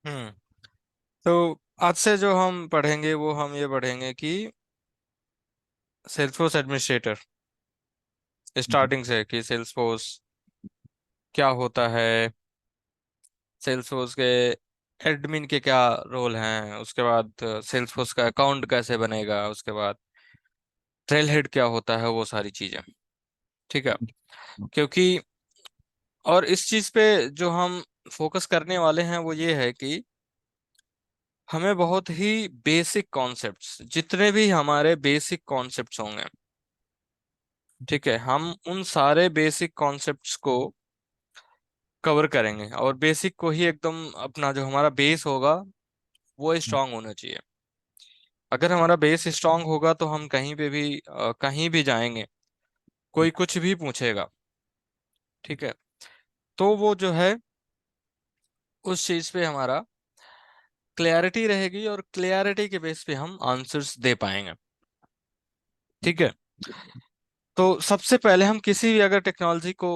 हम्म। तो आज से जो हम पढ़ेंगे वो हम ये पढ़ेंगे कि सेल्सफोर्स एडमिनिस्ट्रेटर, जी। स्टार्टिंग से कि सेल्सफोर्स क्या होता है, सेल्सफोर्स के एडमिन के क्या रोल हैं, उसके बाद सेल्सफोर्स का अकाउंट कैसे बनेगा, उसके बाद ट्रेल हेड क्या होता है, वो सारी चीजें। ठीक है। क्योंकि और इस चीज पे जो हम फोकस करने वाले हैं वो ये है कि हमें बहुत ही बेसिक कॉन्सेप्ट्स, जितने भी हमारे बेसिक कॉन्सेप्ट्स होंगे, ठीक है, हम उन सारे बेसिक कॉन्सेप्ट्स को कवर करेंगे। और बेसिक को ही एकदम अपना जो हमारा बेस होगा वो स्ट्रांग होना चाहिए। अगर हमारा बेस स्ट्रांग होगा तो हम कहीं पे भी कहीं भी जाएंगे, कोई कुछ भी पूछेगा, ठीक है, तो वो जो है उस चीज पे हमारा क्लैरिटी रहेगी और क्लैरिटी के बेस पे हम आंसर्स दे पाएंगे। ठीक है। तो सबसे पहले हम किसी भी अगर टेक्नोलॉजी को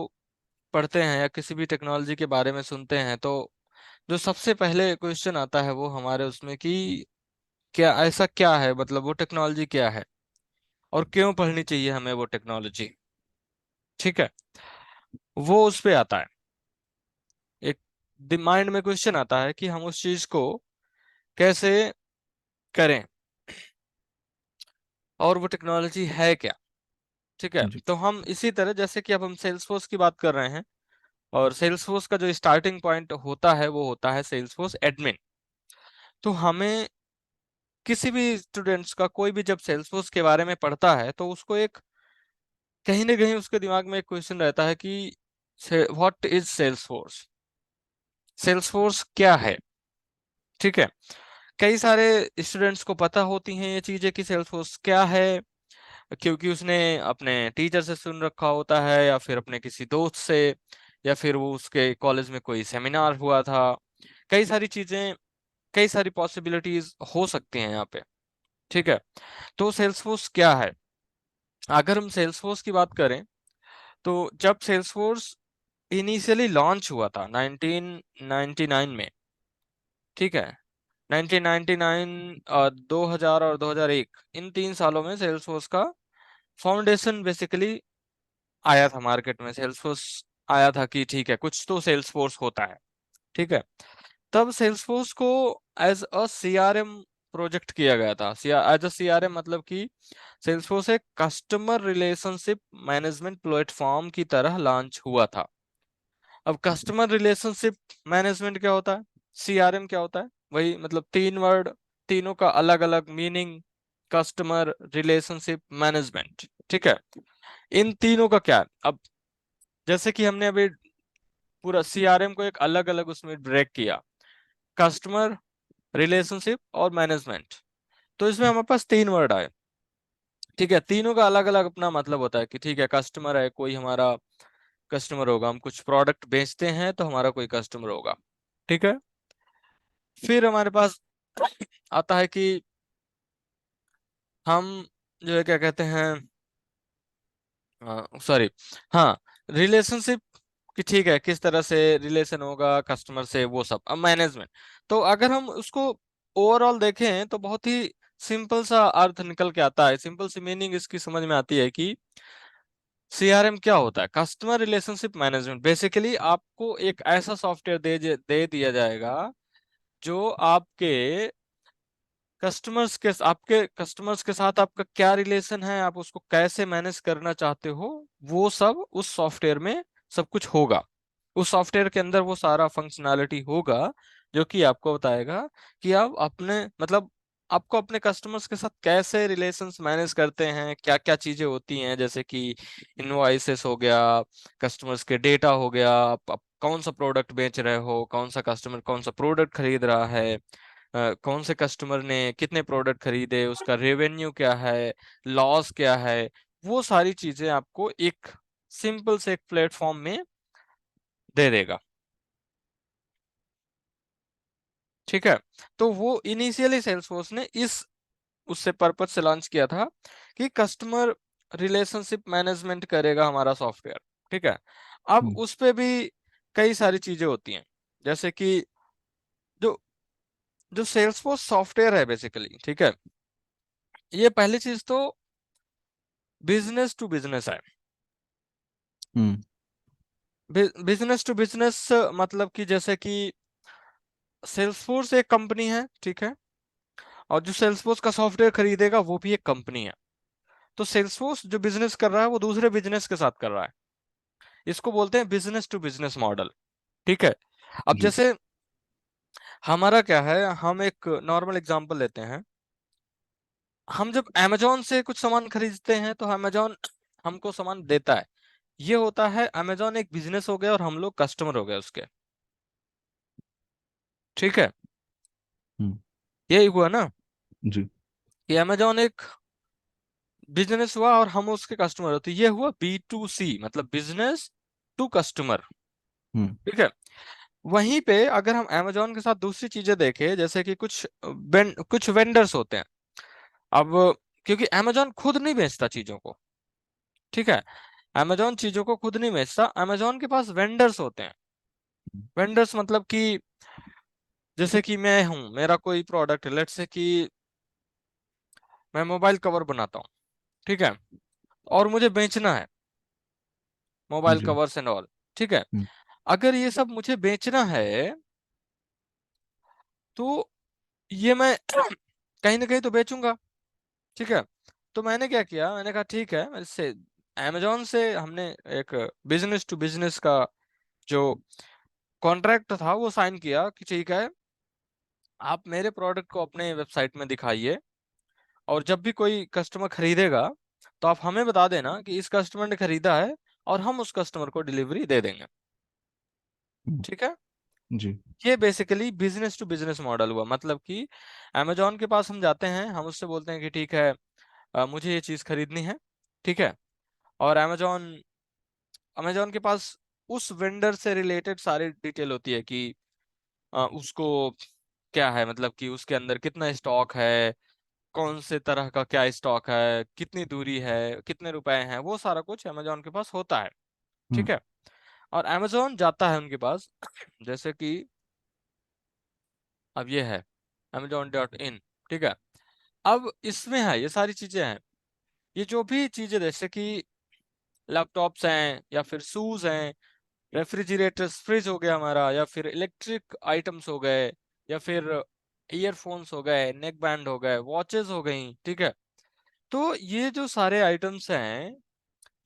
पढ़ते हैं या किसी भी टेक्नोलॉजी के बारे में सुनते हैं तो जो सबसे पहले क्वेश्चन आता है वो हमारे उसमें कि क्या ऐसा क्या है, मतलब वो टेक्नोलॉजी क्या है और क्यों पढ़नी चाहिए हमें वो टेक्नोलॉजी। ठीक है। वो उस पे आता है, एक माइंड में क्वेश्चन आता है कि हम उस चीज को कैसे करें और वो टेक्नोलॉजी है क्या। ठीक है। जी। तो हम इसी तरह जैसे कि अब हम सेल्सफोर्स की बात कर रहे हैं, और सेल्सफोर्स का जो स्टार्टिंग पॉइंट होता है वो होता है सेल्सफोर्स एडमिन। तो हमें किसी भी स्टूडेंट्स का कोई भी जब सेल्सफोर्स के बारे में पढ़ता है तो उसको एक कहीं ना कहीं उसके दिमाग में एक क्वेश्चन रहता है कि व्हाट इज सेल्सफोर्स, सेल्सफोर्स क्या है। ठीक है। कई सारे स्टूडेंट्स को पता होती हैं ये चीजें कि सेल्सफोर्स क्या है, क्योंकि उसने अपने टीचर से सुन रखा होता है या फिर अपने किसी दोस्त से, या फिर वो उसके कॉलेज में कोई सेमिनार हुआ था। कई सारी चीजें, कई सारी पॉसिबिलिटीज हो सकती हैं यहाँ पे। ठीक है। तो सेल्सफोर्स क्या है, अगर हम सेल्सफोर्स की बात करें तो जब सेल्सफोर्स इनिशियली लॉन्च हुआ था 1999 में, ठीक है, 1999, 2000 और 2001, इन 3 सालों में सेल्सफोर्स का फाउंडेशन बेसिकली आया था मार्केट में। सेल्सफोर्स आया था कि ठीक है कुछ तो सेल्सफोर्स होता है। ठीक है। तब सेल्सफोर्स को एज अ सीआरएम प्रोजेक्ट किया गया था। एज अ सीआरएम मतलब कि सेल्सफोर्स एक कस्टमर रिलेशनशिप मैनेजमेंट प्लेटफॉर्म की तरह लॉन्च हुआ था। अब कस्टमर रिलेशनशिप मैनेजमेंट क्या होता है, सीआरएम क्या होता है, वही मतलब तीन वर्ड, तीनों का अलग अलग मीनिंग, कस्टमर रिलेशनशिप मैनेजमेंट। ठीक है। इन तीनों का क्या है? अब जैसे कि हमने अभी पूरा सीआरएम को एक अलग अलग उसमें ब्रेक किया, कस्टमर, रिलेशनशिप और मैनेजमेंट। तो इसमें हमारे पास तीन वर्ड आए। ठीक है। तीनों का अलग अलग अपना मतलब होता है कि ठीक है कस्टमर है, कोई हमारा कस्टमर होगा, हम कुछ प्रोडक्ट बेचते हैं तो हमारा कोई कस्टमर होगा। ठीक है। फिर हमारे पास आता है कि हम जो है क्या कहते हैं, सॉरी, हाँ, रिलेशनशिप, कि ठीक है किस तरह से रिलेशन होगा कस्टमर से, वो सब। अब मैनेजमेंट, तो अगर हम उसको ओवरऑल देखें तो बहुत ही सिंपल सा अर्थ निकल के आता है, सिंपल सी मीनिंग इसकी समझ में आती है कि सीआरएम क्या होता है। कस्टमर रिलेशनशिप मैनेजमेंट बेसिकली आपको एक ऐसा सॉफ्टवेयर दे दिया जाएगा जो आपके कस्टमर्स के साथ आपका क्या रिलेशन है, आप उसको कैसे मैनेज करना चाहते हो, वो सब उस सॉफ्टवेयर में सब कुछ होगा। उस सॉफ्टवेयर के अंदर वो सारा फंक्शनैलिटी होगा जो कि आपको बताएगा कि आप अपने मतलब आपको अपने कस्टमर्स के साथ कैसे रिलेशंस मैनेज करते हैं, क्या क्या चीजें होती हैं, जैसे कि इनवॉइसेस हो गया, कस्टमर्स के डेटा हो गया, आप कौन सा प्रोडक्ट बेच रहे हो, कौन सा कस्टमर कौन सा प्रोडक्ट खरीद रहा है, कौन से कस्टमर ने कितने प्रोडक्ट खरीदे, उसका रेवेन्यू क्या है, लॉस क्या है, वो सारी चीजें आपको एक सिंपल से एक प्लेटफॉर्म में दे देगा। ठीक है। तो वो इनिशियली सेल्सफोर्स ने इस उससे पर्पज से लॉन्च किया था कि कस्टमर रिलेशनशिप मैनेजमेंट करेगा हमारा सॉफ्टवेयर। ठीक है। अब हम्म। उस पे भी कई सारी चीजें होती हैं, जैसे कि जो जो सेल्सफोर्स सॉफ्टवेयर है बेसिकली, ठीक है, ये पहली चीज तो बिजनेस टू बिजनेस है। हम्म। बिजनेस टू बिजनेस मतलब कि जैसे कि सेल्सफोर्स एक कंपनी है, ठीक है, और जो सेल्सफोर्स का सॉफ्टवेयर खरीदेगा वो भी एक कंपनी है। तो सेल्सफोर्स जो बिजनेस कर रहा है वो दूसरे बिजनेस के साथ कर रहा है। इसको बोलते हैं बिजनेस टू बिजनेस मॉडल, ठीक है। अब जी। जैसे हमारा क्या है, हम एक नॉर्मल एग्जांपल लेते हैं। हम जब अमेजोन से कुछ सामान खरीदते हैं तो अमेजोन हमको सामान देता है। ये होता है, अमेजोन एक बिजनेस हो गया और हम लोग कस्टमर हो गए उसके, ठीक है। हम्म। यही हुआ ना जी। कि अमेजोन एक बिजनेस हुआ और हम उसके कस्टमर होते, ये हुआ B2C, मतलब बिजनेस टू कस्टमर, हम्म। ठीक है। वहीं पे अगर हम अमेजोन के साथ दूसरी चीजें देखें, जैसे कि कुछ वेंडर्स होते हैं। अब क्योंकि अमेजोन खुद नहीं बेचता चीजों को, ठीक है, अमेजोन चीजों को खुद नहीं बेचता, अमेजोन के पास वेंडर्स होते हैं। वेंडर्स मतलब कि जैसे कि मैं हूं, मेरा कोई प्रोडक्ट है, लेट्स से कि मैं मोबाइल कवर बनाता हूँ, ठीक है, और मुझे बेचना है मोबाइल जी। कवर्स एंड ऑल, ठीक है। हम्म। अगर ये सब मुझे बेचना है तो ये मैं कहीं ना कहीं तो बेचूंगा, ठीक है। तो मैंने क्या किया, मैंने कहा ठीक है, मैं इससे अमेजोन से हमने एक बिजनेस टू बिजनेस का जो कॉन्ट्रैक्ट था वो साइन किया कि ठीक है, आप मेरे प्रोडक्ट को अपने वेबसाइट में दिखाइए, और जब भी कोई कस्टमर खरीदेगा तो आप हमें बता देना कि इस कस्टमर ने खरीदा है, और हम उस कस्टमर को डिलीवरी दे देंगे, हम्म। ठीक है। जी। ये basically business to business model हुआ, मतलब कि अमेजोन के पास हम जाते हैं, हम उससे बोलते हैं कि ठीक है, मुझे ये चीज़ खरीदनी है, ठीक है, और अमेजोन अमेजोन के पास उस वेंडर से रिलेटेड सारी डिटेल होती है कि उसको क्या है, मतलब कि उसके अंदर कितना स्टॉक है, कौन से तरह का क्या स्टॉक है, कितनी दूरी है, कितने रुपए हैं, वो सारा कुछ अमेजोन के पास होता है, हम्म। ठीक है। और अमेजोन जाता है उनके पास जैसे कि अब ये है Amazon.in, ठीक है। अब इसमें है ये सारी चीजें हैं, ये जो भी चीजें जैसे कि लैपटॉप्स हैं या फिर शूज हैं, रेफ्रिजरेटर्स, फ्रिज हो गया हमारा, या फिर इलेक्ट्रिक आइटम्स हो गए, या फिर ईयरफोन्स हो गए, नेक बैंड हो गए, वॉचेस हो गई, ठीक है। तो ये जो सारे आइटम्स हैं,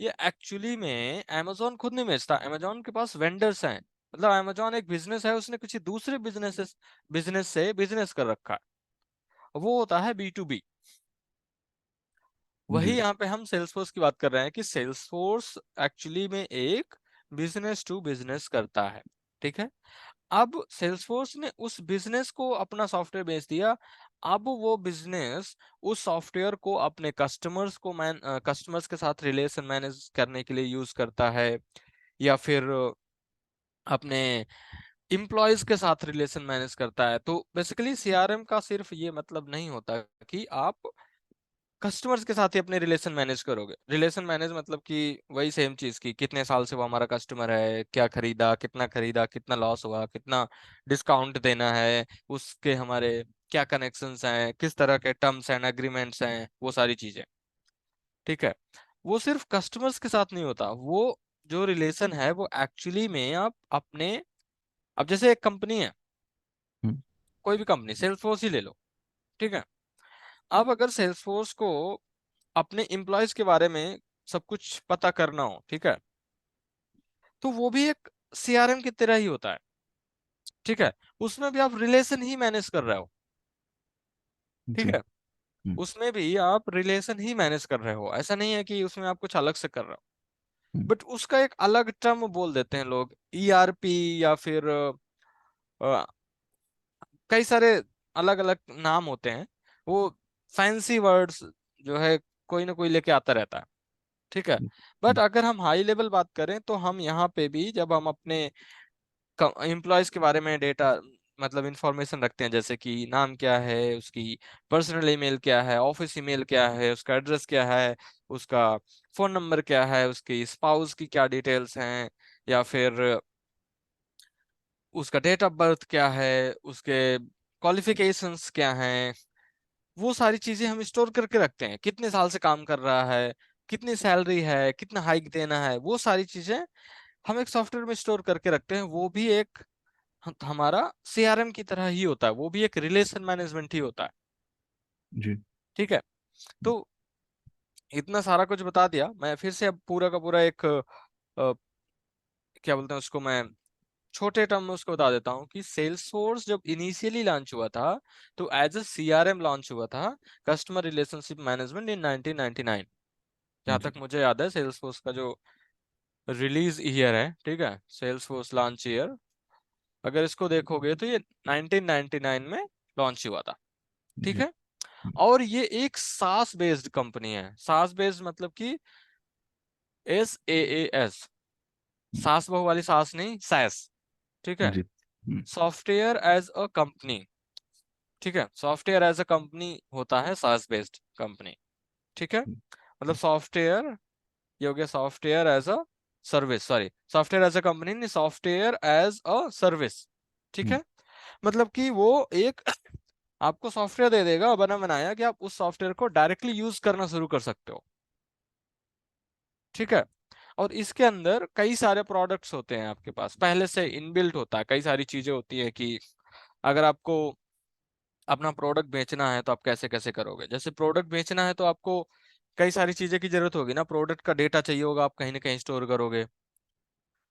ये एक्चुअली में अमेजोन खुद नहीं बेचता, अमेजोन के पास वेंडर्स हैं। मतलब अमेजोन एक बिजनेस है, उसने किसी दूसरे बिजनेस से बिजनेस कर रखा है, वो होता है B2B। वही जी। यहाँ पे हम सेल्सफोर्स की बात कर रहे हैं कि सेल्सफोर्स एक्चुअली में एक बिजनेस टू बिजनेस करता है, ठीक है। अब सेल्सफोर्स ने उस बिजनेस को अपना सॉफ्टवेयर बेच दिया। अब वो बिजनेस उस सॉफ्टवेयर को अपने कस्टमर्स के साथ रिलेशन मैनेज करने के लिए यूज करता है, या फिर अपने इम्प्लॉयज के साथ रिलेशन मैनेज करता है। तो बेसिकली सीआरएम का सिर्फ ये मतलब नहीं होता कि आप कस्टमर्स के साथ ही अपने रिलेशन मैनेज करोगे। रिलेशन मैनेज मतलब कि वही सेम चीज की, कितने साल से वो हमारा कस्टमर है, क्या खरीदा, कितना लॉस हुआ, कितना डिस्काउंट देना है, उसके हमारे क्या कनेक्शंस हैं, किस तरह के टर्म्स एंड एग्रीमेंट्स हैं, वो सारी चीजें, ठीक है। वो सिर्फ कस्टमर्स के साथ नहीं होता, वो जो रिलेशन है वो एक्चुअली में आप अपने, अब जैसे एक कंपनी है, हम्म। कोई भी कंपनी, सेल्सफोर्स ही ले लो, ठीक है। अब अगर सेल्सफोर्स को अपने एम्प्लॉयज के बारे में सब कुछ पता करना हो, ठीक है, तो वो भी एक सीआरएम की तरह ही होता है, ठीक है। उसमें भी आप रिलेशन ही मैनेज कर रहे हो, ठीक जी। है। हम्म। उसमें भी आप रिलेशन ही मैनेज कर रहे हो, ऐसा नहीं है कि उसमें आप कुछ अलग से कर रहे हो। हम्म। बट उसका एक अलग टर्म बोल देते हैं लोग, ERP, या फिर कई सारे अलग अलग नाम होते हैं, वो फैंसी वर्ड्स जो है कोई ना कोई लेके आता रहता है, ठीक है। बट हम्म। अगर हम हाई लेवल बात करें तो हम यहाँ पे भी जब हम अपने एम्प्लॉयज के बारे में डेटा, मतलब इंफॉर्मेशन रखते हैं, जैसे कि नाम क्या है उसकी, पर्सनल ईमेल क्या है, ऑफिस ईमेल क्या है, उसका एड्रेस क्या है, उसका फोन नंबर क्या है, उसकी स्पाउस की क्या डिटेल्स हैं, या फिर उसका डेट ऑफ बर्थ क्या है, उसके क्वालिफिकेशंस क्या हैं, वो सारी चीजें हम स्टोर करके रखते हैं। कितने साल से काम कर रहा है, कितनी सैलरी है, कितना हाइक देना है, वो सारी चीजें हम एक सॉफ्टवेयर में स्टोर करके रखते हैं। वो भी एक हमारा सीआरएम की तरह ही होता है, वो भी एक रिलेशन मैनेजमेंट ही होता है। जी। ठीक है। तो इतना सारा कुछ बता दिया, मैं फिर से अब पूरा का पूरा एक क्या बोलते हैं उसको, मैं छोटे टर्म में उसको बता देता हूँ कि सेल्सफोर्स जब इनिशियली लॉन्च हुआ था तो एज अ सीआरएम लॉन्च हुआ था, कस्टमर रिलेशनशिप मैनेजमेंट, इन 1999। जहां जी। तक मुझे याद है सेल्सफोर्स का जो रिलीज ईयर है, ठीक है, सेल्सफोर्स लॉन्च ईयर, अगर इसको देखोगे तो ये 1999 में लॉन्च हुआ था। ठीक जी। है। और ये एक सास बेस्ड कंपनी है। सास बेस्ड मतलब कि SaaS, सास बहू वाली सास नहीं, सैस। ठीक है। जी। Software as a company. ठीक है, सॉफ्टवेयर एज अ कंपनी होता है सास बेस्ड कंपनी। ठीक है। मतलब सॉफ्टवेयर, ये हो गया software as a service, sorry, software as a company नहीं, सॉफ्टवेयर एज अ सर्विस। ठीक है। मतलब कि वो एक आपको सॉफ्टवेयर दे देगा बना बनाया कि आप उस सॉफ्टवेयर को डायरेक्टली यूज करना शुरू कर सकते हो। ठीक है। और इसके अंदर कई सारे प्रोडक्ट्स होते हैं आपके पास, पहले से इनबिल्ट होता है, कई सारी चीजें होती है कि अगर आपको अपना प्रोडक्ट बेचना है तो आप कैसे कैसे करोगे। जैसे प्रोडक्ट बेचना है तो आपको कई सारी चीजें की जरूरत होगी ना, प्रोडक्ट का डेटा चाहिए होगा, आप कहीं ना कहीं स्टोर करोगे।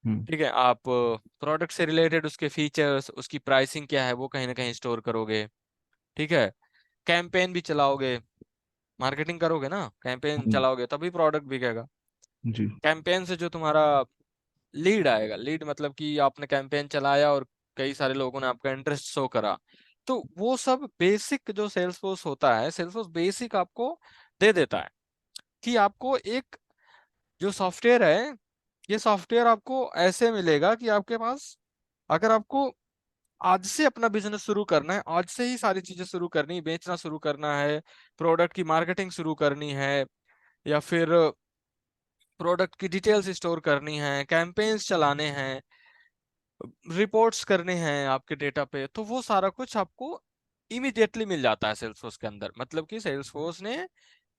ठीक है। आप प्रोडक्ट से रिलेटेड उसके फीचर्स, उसकी प्राइसिंग क्या है, वो कहीं ना कहीं स्टोर करोगे। ठीक है। कैंपेन भी चलाओगे, मार्केटिंग करोगे ना, कैंपेन चलाओगे तभी प्रोडक्ट बिकेगा। जी। कैंपेन से जो तुम्हारा लीड आएगा, लीड मतलब कि आपने कैंपेन चलाया और कई सारे लोगों ने आपका इंटरेस्ट शो करा, तो वो सब बेसिक जो सेल्सफोर्स होता है, सेल्सफोर्स बेसिक आपको दे देता है कि आपको एक जो सॉफ्टवेयर है, ये सॉफ्टवेयर आपको ऐसे मिलेगा कि आपके पास, अगर आपको आज से अपना बिजनेस शुरू करना है, आज से ही सारी चीजें शुरू करनी, बेचना शुरू करना है, प्रोडक्ट की मार्केटिंग शुरू करनी है, या फिर प्रोडक्ट की डिटेल्स स्टोर करनी है, कैंपेन्स चलाने हैं, रिपोर्ट्स करने हैं आपके डेटा पे, तो वो सारा कुछ आपको इमीडिएटली मिल जाता है सेल्सफोर्स के अंदर। मतलब कि सेल्सफोर्स ने,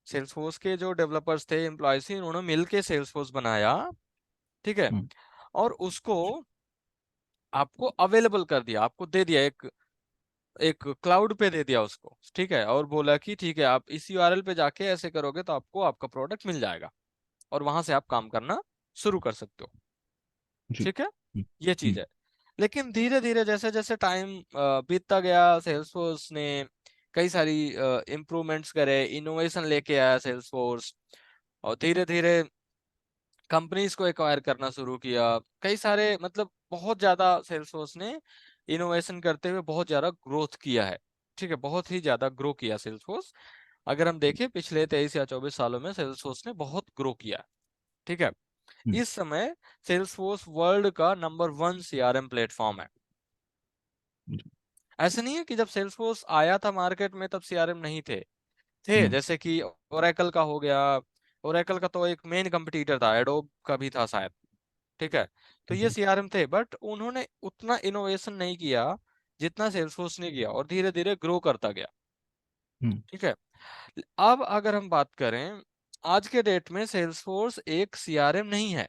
सेल्सफोर्स के जो डेवलपर्स थे, एम्प्लॉयज थे, उन्होंने मिलके सेल्सफोर्स बनाया। ठीक है। और उसको आपको अवेलेबल कर दिया, आपको दे दिया एक एक क्लाउड पे दे दिया उसको। ठीक है। और बोला कि ठीक है, आप इस यूआरएल पे जाके ऐसे करोगे तो आपको आपका प्रोडक्ट मिल जाएगा और वहां से आप काम करना शुरू कर सकते हो। जी। ठीक है। ये चीज है। लेकिन धीरे धीरे जैसे जैसे टाइम बीतता गया, सेल्सफोर्स ने कई सारी इम्प्रूवमेंट्स करे, इनोवेशन लेके आया सेल्सफोर्स, और धीरे धीरे कंपनीज को एक्वायर करना शुरू किया। कई सारे मतलब बहुत ज्यादा सेल्सफोर्स ने इनोवेशन करते हुए बहुत ज्यादा ग्रोथ किया है। ठीक है, बहुत ही ज्यादा ग्रो किया सेल्सफोर्स। अगर हम देखें पिछले 23 या 24 सालों में सेल्सफोर्स ने बहुत ग्रो किया। ठीक है। इस समय सेल्सफोर्स वर्ल्ड का नंबर 1 सीआरएम प्लेटफॉर्म है। ऐसा नहीं है कि जब सेल्सफोर्स आया था मार्केट में तब सीआरएम नहीं थे, थे। जैसे कि ओरेकल का हो गया, ओरेकल का तो एक मेन कंपटीटर था, एडोब का भी था शायद। ठीक है। तो ये सीआरएम थे, बट उन्होंने उतना इनोवेशन नहीं किया जितना सेल्सफोर्स ने किया, और धीरे धीरे ग्रो करता गया। ठीक है। अब अगर हम बात करें, आज के डेट में सेल्सफोर्स एक सीआरएम नहीं है।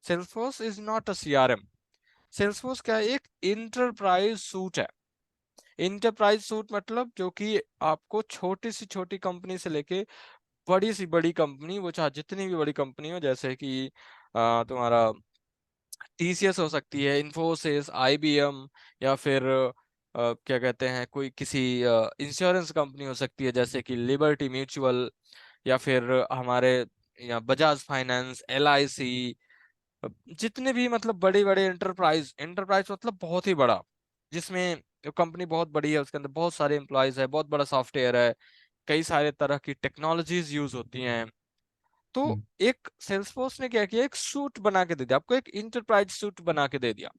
Salesforce is not a CRM. Salesforce क्या है? एक इंटरप्राइज सूट है। इंटरप्राइज सूट मतलब जो कि आपको छोटी सी छोटी कंपनी से लेके बड़ी सी बड़ी कंपनी, वो चाहे जितनी भी बड़ी कंपनी हो, जैसे कि तुम्हारा टीसीएस हो सकती है, इन्फोसिस, आईबीएम, या फिर क्या कहते हैं, कोई किसी इंश्योरेंस कंपनी हो सकती है जैसे कि लिबर्टी म्यूचुअल, या फिर हमारे या बजाज फाइनेंस, एलआईसी, जितने भी मतलब बड़े बड़े एंटरप्राइज, एंटरप्राइज मतलब बहुत ही बड़ा, जिसमें कंपनी बहुत बड़ी है, उसके अंदर बहुत सारे एम्प्लॉयज है, बहुत बड़ा सॉफ्टवेयर है, कई सारे तरह की टेक्नोलॉजीज यूज होती हैं। तो एक सेल्सफोर्स ने क्या किया, एक सूट बना के दे दिया आपको, एक इंटरप्राइज सूट बना के दे दिया।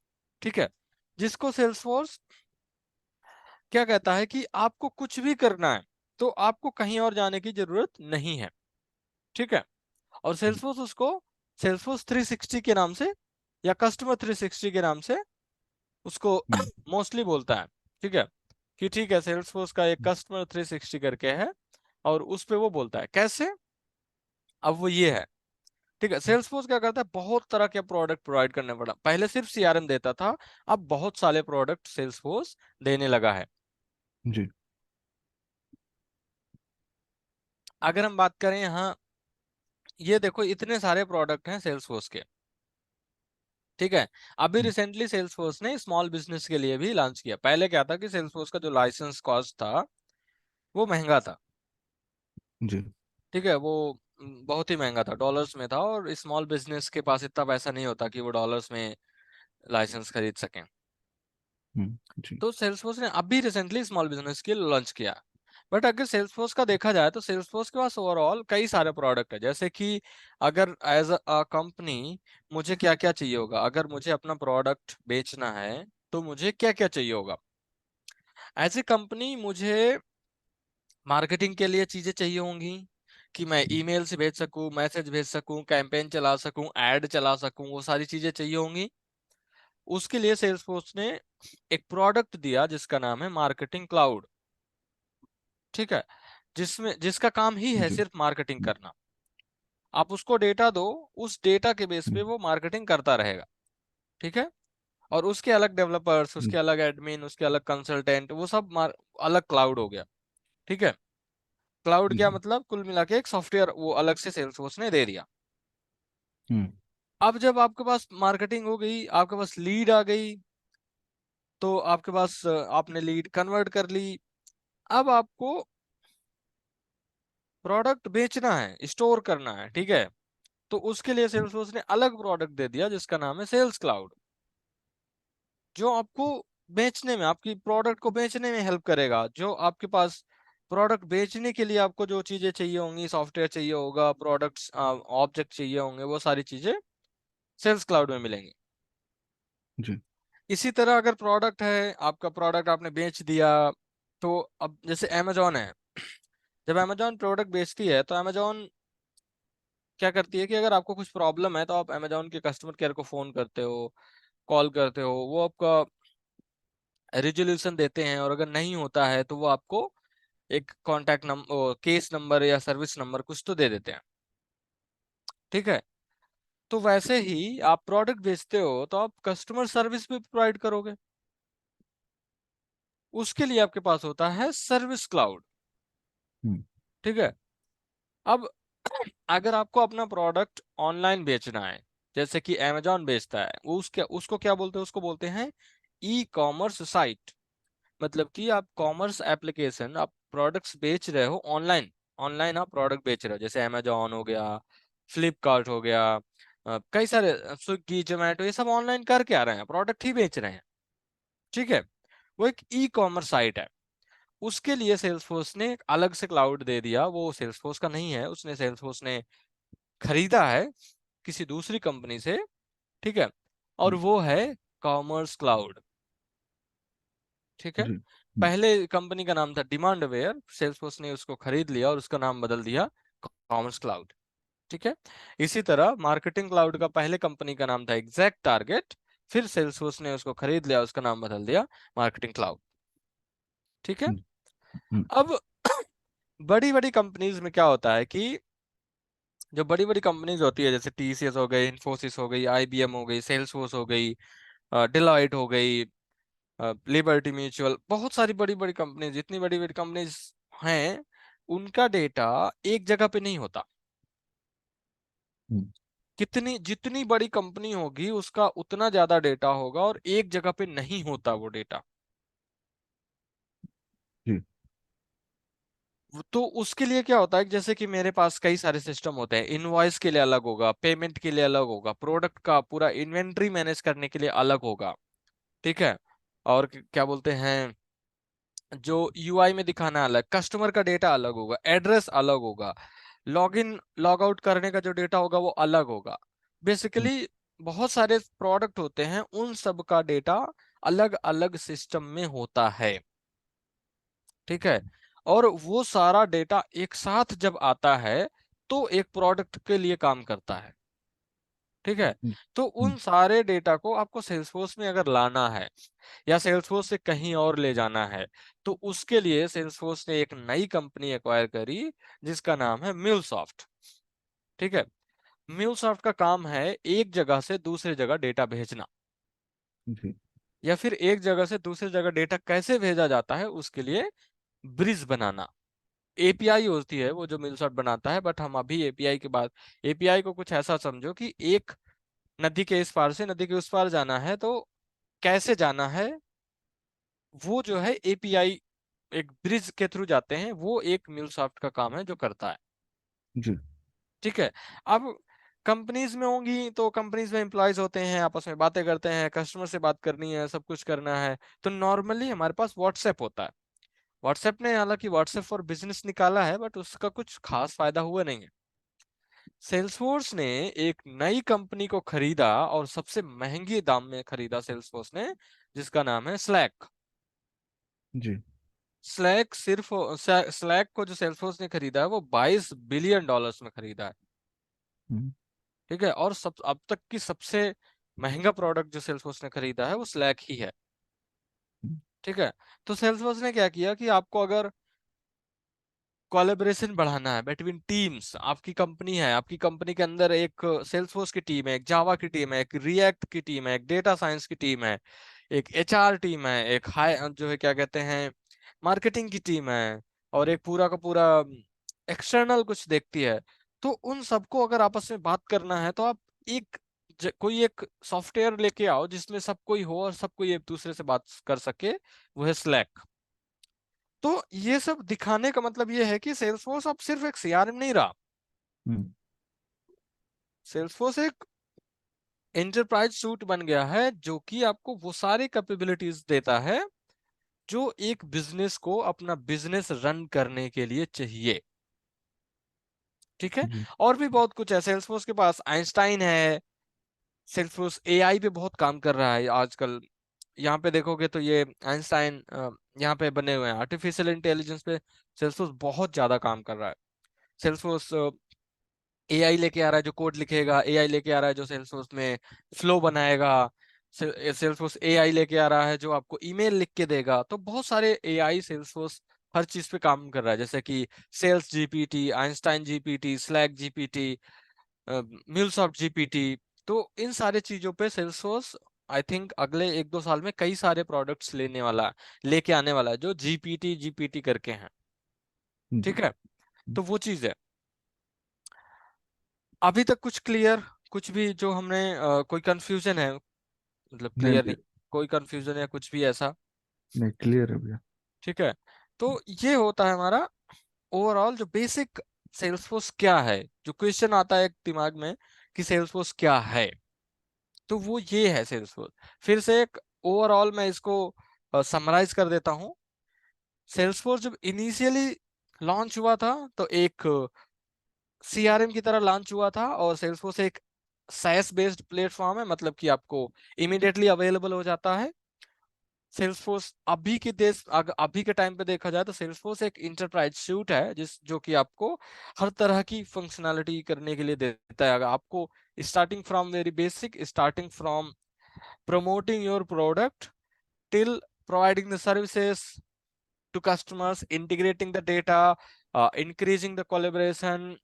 ठीक है। जिसको सेल्सफोर्स क्या कहता है कि आपको कुछ भी करना है तो आपको कहीं और जाने की जरूरत नहीं है। ठीक है। और सेल्सफोर्स उसको सेल्सफोर्स 360 के नाम से, या कस्टमर 360 के नाम से उसको मोस्टली बोलता है। ठीक है, कि ठीक है सेल्स फोर्स का एक कस्टमर 360 करके है, और उस पे वो बोलता है कैसे। अब वो ये है, ठीक है, सेल्स फोर्स क्या करता है, बहुत तरह के प्रोडक्ट प्रोवाइड करने पड़ा, पहले सिर्फ सीआरएम देता था, अब बहुत सारे प्रोडक्ट सेल्स फोर्स देने लगा है। जी अगर हम बात करें यहाँ, ये देखो इतने सारे प्रोडक्ट हैं सेल्स फोर्स के, ठीक है। अभी रिसेंटली सेल्स फोर्स ने स्मॉल बिजनेस के लिए भी लॉन्च किया। पहले क्या था कि सेल्स फोर्स का जो लाइसेंस कॉस्ट था वो महंगा था, जी ठीक है, वो बहुत ही महंगा था, डॉलर्स में था, और स्मॉल बिजनेस के पास इतना पैसा नहीं होता कि वो डॉलर्स में लाइसेंस खरीद सकें। जी तो सेल्सफोर्स ने अभी रिसेंटली स्मॉल बिजनेस के लॉन्च किया। बट अगर सेल्सफोर्स का देखा जाए तो सेल्सफोर्स के पास ओवरऑल कई सारे प्रोडक्ट है, जैसे कि अगर एज अ कंपनी मुझे क्या क्या चाहिए होगा, अगर मुझे अपना प्रोडक्ट बेचना है तो मुझे क्या क्या चाहिए होगा। एज ए कंपनी मुझे मार्केटिंग के लिए चीजें चाहिए होंगी, कि मैं ईमेल से भेज सकूं, मैसेज भेज सकूं, कैंपेन चला सकूं, एड चला सकूं, वो सारी चीजें चाहिए होंगी। उसके लिए सेल्सफोर्स ने एक प्रोडक्ट दिया जिसका नाम है मार्केटिंग क्लाउड, ठीक है, जिसमें जिसका काम ही है जी सिर्फ मार्केटिंग करना। आप उसको डेटा दो, उस डेटा के बेस पे वो मार्केटिंग करता रहेगा, ठीक है। और उसके अलग डेवलपर्स, उसके अलग एडमिन, उसके अलग कंसल्टेंट, वो सब अलग क्लाउड हो गया, ठीक है। क्लाउड क्या जी मतलब, कुल मिला के एक सॉफ्टवेयर वो अलग से सेल्सफोर्स ने दे दिया। हम्म अब जब आपके पास मार्केटिंग हो गई, आपके पास लीड आ गई, तो आपके पास आपने लीड कन्वर्ट कर ली, अब आपको प्रोडक्ट बेचना है, स्टोर करना है, ठीक है। तो उसके लिए सेल्सफोर्स ने अलग प्रोडक्ट दे दिया जिसका नाम है सेल्स क्लाउड, जो आपको बेचने में, आपकी प्रोडक्ट को बेचने में हेल्प करेगा। जो आपके पास प्रोडक्ट बेचने के लिए आपको जो चीजें चाहिए होंगी, सॉफ्टवेयर चाहिए होगा, प्रोडक्ट्स ऑब्जेक्ट चाहिए होंगे, वो सारी चीजें सेल्स क्लाउड में मिलेंगी। जी इसी तरह अगर प्रोडक्ट है, आपका प्रोडक्ट आपने बेच दिया, तो अब जैसे अमेजोन है, जब अमेजोन प्रोडक्ट बेचती है तो अमेजोन क्या करती है कि अगर आपको कुछ प्रॉब्लम है तो आप अमेजोन के कस्टमर केयर को फोन करते हो, कॉल करते हो, वो आपका रिजोल्यूशन देते हैं, और अगर नहीं होता है तो वो आपको एक कॉन्टैक्ट नंबर, केस नंबर या सर्विस नंबर कुछ तो दे देते हैं, ठीक है। तो वैसे ही आप प्रोडक्ट बेचते हो तो आप कस्टमर सर्विस भी प्रोवाइड करोगे, उसके लिए आपके पास होता है सर्विस क्लाउड, हम्म ठीक है। अब अगर आपको अपना प्रोडक्ट ऑनलाइन बेचना है, जैसे कि अमेजोन बेचता है, वो उसके उसको क्या बोलते हैं, उसको बोलते हैं ई कॉमर्स साइट। मतलब कि आप कॉमर्स एप्लीकेशन, आप प्रोडक्ट्स बेच रहे हो ऑनलाइन, ऑनलाइन आप प्रोडक्ट बेच रहे हो, जैसे अमेजोन हो गया, फ्लिपकार्ट हो गया, कई सारे स्विगी जोमेटो, ये सब ऑनलाइन करके आ रहे हैं, प्रोडक्ट ही बेच रहे हैं, ठीक है। वो एक ई कॉमर्स साइट है। उसके लिए सेल्सफोर्स ने एक अलग से क्लाउड दे दिया, वो सेल्सफोर्स का नहीं है, उसने सेल्सफोर्स ने खरीदा है किसी दूसरी कंपनी से, ठीक है। और हम्म, वो है कॉमर्स क्लाउड, ठीक है। जी पहले कंपनी का नाम था डिमांड वेयर, सेल्सफोर्स ने उसको खरीद लिया और उसका नाम बदल दिया कॉमर्स क्लाउड, ठीक है। इसी तरह मार्केटिंग क्लाउड का पहले कंपनी का नाम था एग्जैक्ट टारगेट, फिर सेल्सफोर्स ने उसको खरीद लिया, उसका नाम बदल दिया मार्केटिंग क्लाउड, ठीक है। हम्म, हम्म, अब बड़ी बड़ी कंपनीज में क्या होता है कि जो बड़ी बड़ी कंपनीज होती है, जैसे टीसीएस हो गई, इन्फोसिस हो गई, आईबीएम हो गई, सेल्सफोर्स हो गई, डिलॉयट हो गई, लिबर्टी म्यूचुअल, बहुत सारी बड़ी बड़ी कंपनीज, जितनी बड़ी बड़ी कंपनीज हैं, उनका डेटा एक जगह पे नहीं होता। हम्म, कितनी जितनी बड़ी कंपनी होगी उसका उतना ज्यादा डेटा होगा, और एक जगह पे नहीं होता वो डेटा। जी तो उसके लिए क्या होता है कि जैसे कि मेरे पास कई सारे सिस्टम होते हैं, इनवॉइस के लिए अलग होगा, पेमेंट के लिए अलग होगा, प्रोडक्ट का पूरा इन्वेंट्री मैनेज करने के लिए अलग होगा, ठीक है। और क्या बोलते हैं, जो यूआई में दिखाना अलग, कस्टमर का डेटा अलग होगा, एड्रेस अलग होगा, लॉगिन लॉग आउट करने का जो डेटा होगा वो अलग होगा। हम्म, बेसिकली बहुत सारे प्रोडक्ट होते हैं, उन सब का डेटा अलग अलग सिस्टम में होता है, ठीक है। और वो सारा डेटा एक साथ जब आता है तो एक प्रोडक्ट के लिए काम करता है, ठीक है। हम्म, तो उन सारे डेटा को आपको सेल्सफोर्स में अगर लाना है या सेल्सफोर्स से कहीं और ले जाना है, तो उसके लिए सेल्सफोर्स ने एक नई कंपनी एक्वायर करी जिसका नाम है म्यूलसॉफ्ट। ठीक है। म्यूलसॉफ्ट का काम है एक जगह से दूसरी जगह डेटा भेजना, जी या फिर एक जगह से दूसरी जगह डेटा कैसे भेजा जाता है उसके लिए ब्रिज बनाना। एपीआई होती है वो जो म्यूलसॉफ्ट बनाता है, बट हम अभी एपीआई के बाद, एपीआई को कुछ ऐसा समझो कि एक नदी के इस पार से नदी के उस पार जाना है तो कैसे जाना है, वो जो है एपीआई एक ब्रिज के थ्रू जाते हैं, वो एक म्यूलसॉफ्ट का काम है जो करता है। जी ठीक है। अब कंपनीज में होंगी तो कंपनीज में एम्प्लॉयज होते हैं, आपस में बातें करते हैं, कस्टमर से बात करनी है, सब कुछ करना है, तो नॉर्मली हमारे पास व्हाट्सएप होता है। व्हाट्सएप ने हालांकि व्हाट्सएप फॉर बिजनेस निकाला है, बट उसका कुछ खास फायदा हुआ नहीं है। सेल्सफोर्स ने एक नई कंपनी को खरीदा और सबसे महंगे दाम में खरीदा सेल्सफोर्स ने, जिसका नाम है स्लैक। जी स्लैक सिर्फ स्लैक को जो सेल्सफोर्स ने खरीदा है वो 22 बिलियन डॉलर्स में खरीदा है। हम्म, ठीक है। और सब अब तक की सबसे महंगा प्रोडक्ट जो सेल्सफोर्स ने खरीदा है वो स्लैक ही है। हम्म, ठीक है। तो सेल्सफोर्स ने क्या किया कि आपको अगर कोलेबोरेशन बढ़ाना है बिटवीन टीम्स, आपकी कंपनी है, आपकी कंपनी के अंदर एक सेल्सफोर्स की टीम है, एक जावा की टीम है, एक रिएक्ट की टीम है, एक डेटा साइंस की टीम है, एक एचआर टीम है, एक हाई जो है क्या कहते हैं मार्केटिंग की टीम है, और एक पूरा का पूरा एक्सटर्नल कुछ देखती है। तो उन सबको अगर आपस में बात करना है तो आप एक कोई एक सॉफ्टवेयर लेके आओ जिसमें सब कोई हो और सब कोई एक दूसरे से बात कर सके, वो है स्लैक। तो ये सब दिखाने का मतलब ये है कि सेल्सफोर्स अब सिर्फ एक सीआरएम नहीं रहा। हम्म, सेल्सफोर्स एक एंटरप्राइज सूट बन गया है जो कि आपको वो सारी कैपेबिलिटीज देता है जो एक बिजनेस को अपना बिजनेस रन करने के लिए चाहिए। ठीक है। जी और भी बहुत कुछ है, सेल्सफोर्स के पास आइंस्टाइन है। सेल्सफोर्स एआई पे बहुत काम कर रहा है आजकल। यहाँ पे देखोगे तो ये आइंस्टाइन यहाँ पे बने हुए हैं आर्टिफिशियल इंटेलिजेंस पे। सेल्सफोर्स बहुत ज्यादा काम कर रहा है। सेल्सफोर्स एआई लेके आ रहा है जो कोड लिखेगा, एआई लेके आ रहा है जो सेल्सफोर्स में फ्लो बनाएगा, सेल्सफोर्स एआई लेके आ रहा है जो आपको ईमेल लिख के देगा। तो बहुत सारे एआई सेल्सफोर्स हर चीज पे काम कर रहा है, जैसे कि sales GPT, Einstein GPT, Slack GPT, MuleSoft GPT. तो इन सारे चीजों पे सेल्सफोर्स आई थिंक अगले 1-2 साल में कई सारे प्रोडक्ट्स लेके आने वाला है जो जीपीटी जीपीटी करके हैं। जी ठीक है। तो वो चीज है। अभी तक कुछ क्लियर, कुछ भी जो हमने कोई कंफ्यूजन है, मतलब नहीं क्लियर नहीं, भैया, कोई कंफ्यूजन या कुछ भी ऐसा? नहीं क्लियर है भैया। ठीक है। तो ये होता है हमारा ओवरऑल जो बेसिक सेल्सफोर्स क्या है। जो क्वेश्चन आता है दिमाग में कि सेल्सफोर्स क्या है, तो वो ये है सेल्सफोर्स। फिर से एक ओवरऑल मैं इसको समराइज कर देता हूँ। सेल्सफोर्स जब इनिशियली लॉन्च हुआ था तो एक सीआरएम की तरह लॉन्च हुआ था, और सेल्सफोर्स एक SaaS बेस्ड प्लेटफॉर्म है, मतलब कि आपको इमीडिएटली अवेलेबल हो जाता है। सेल्सफोर्स अभी के टाइम पे देखा जाए तो सेल्सफोर्स एक इंटरप्राइज सूट है जो कि आपको हर तरह की फंक्शनैलिटी करने के लिए देता है। अगर आपको starting from very basic, starting from promoting your product till providing the services to customers, integrating the data, increasing the collaboration,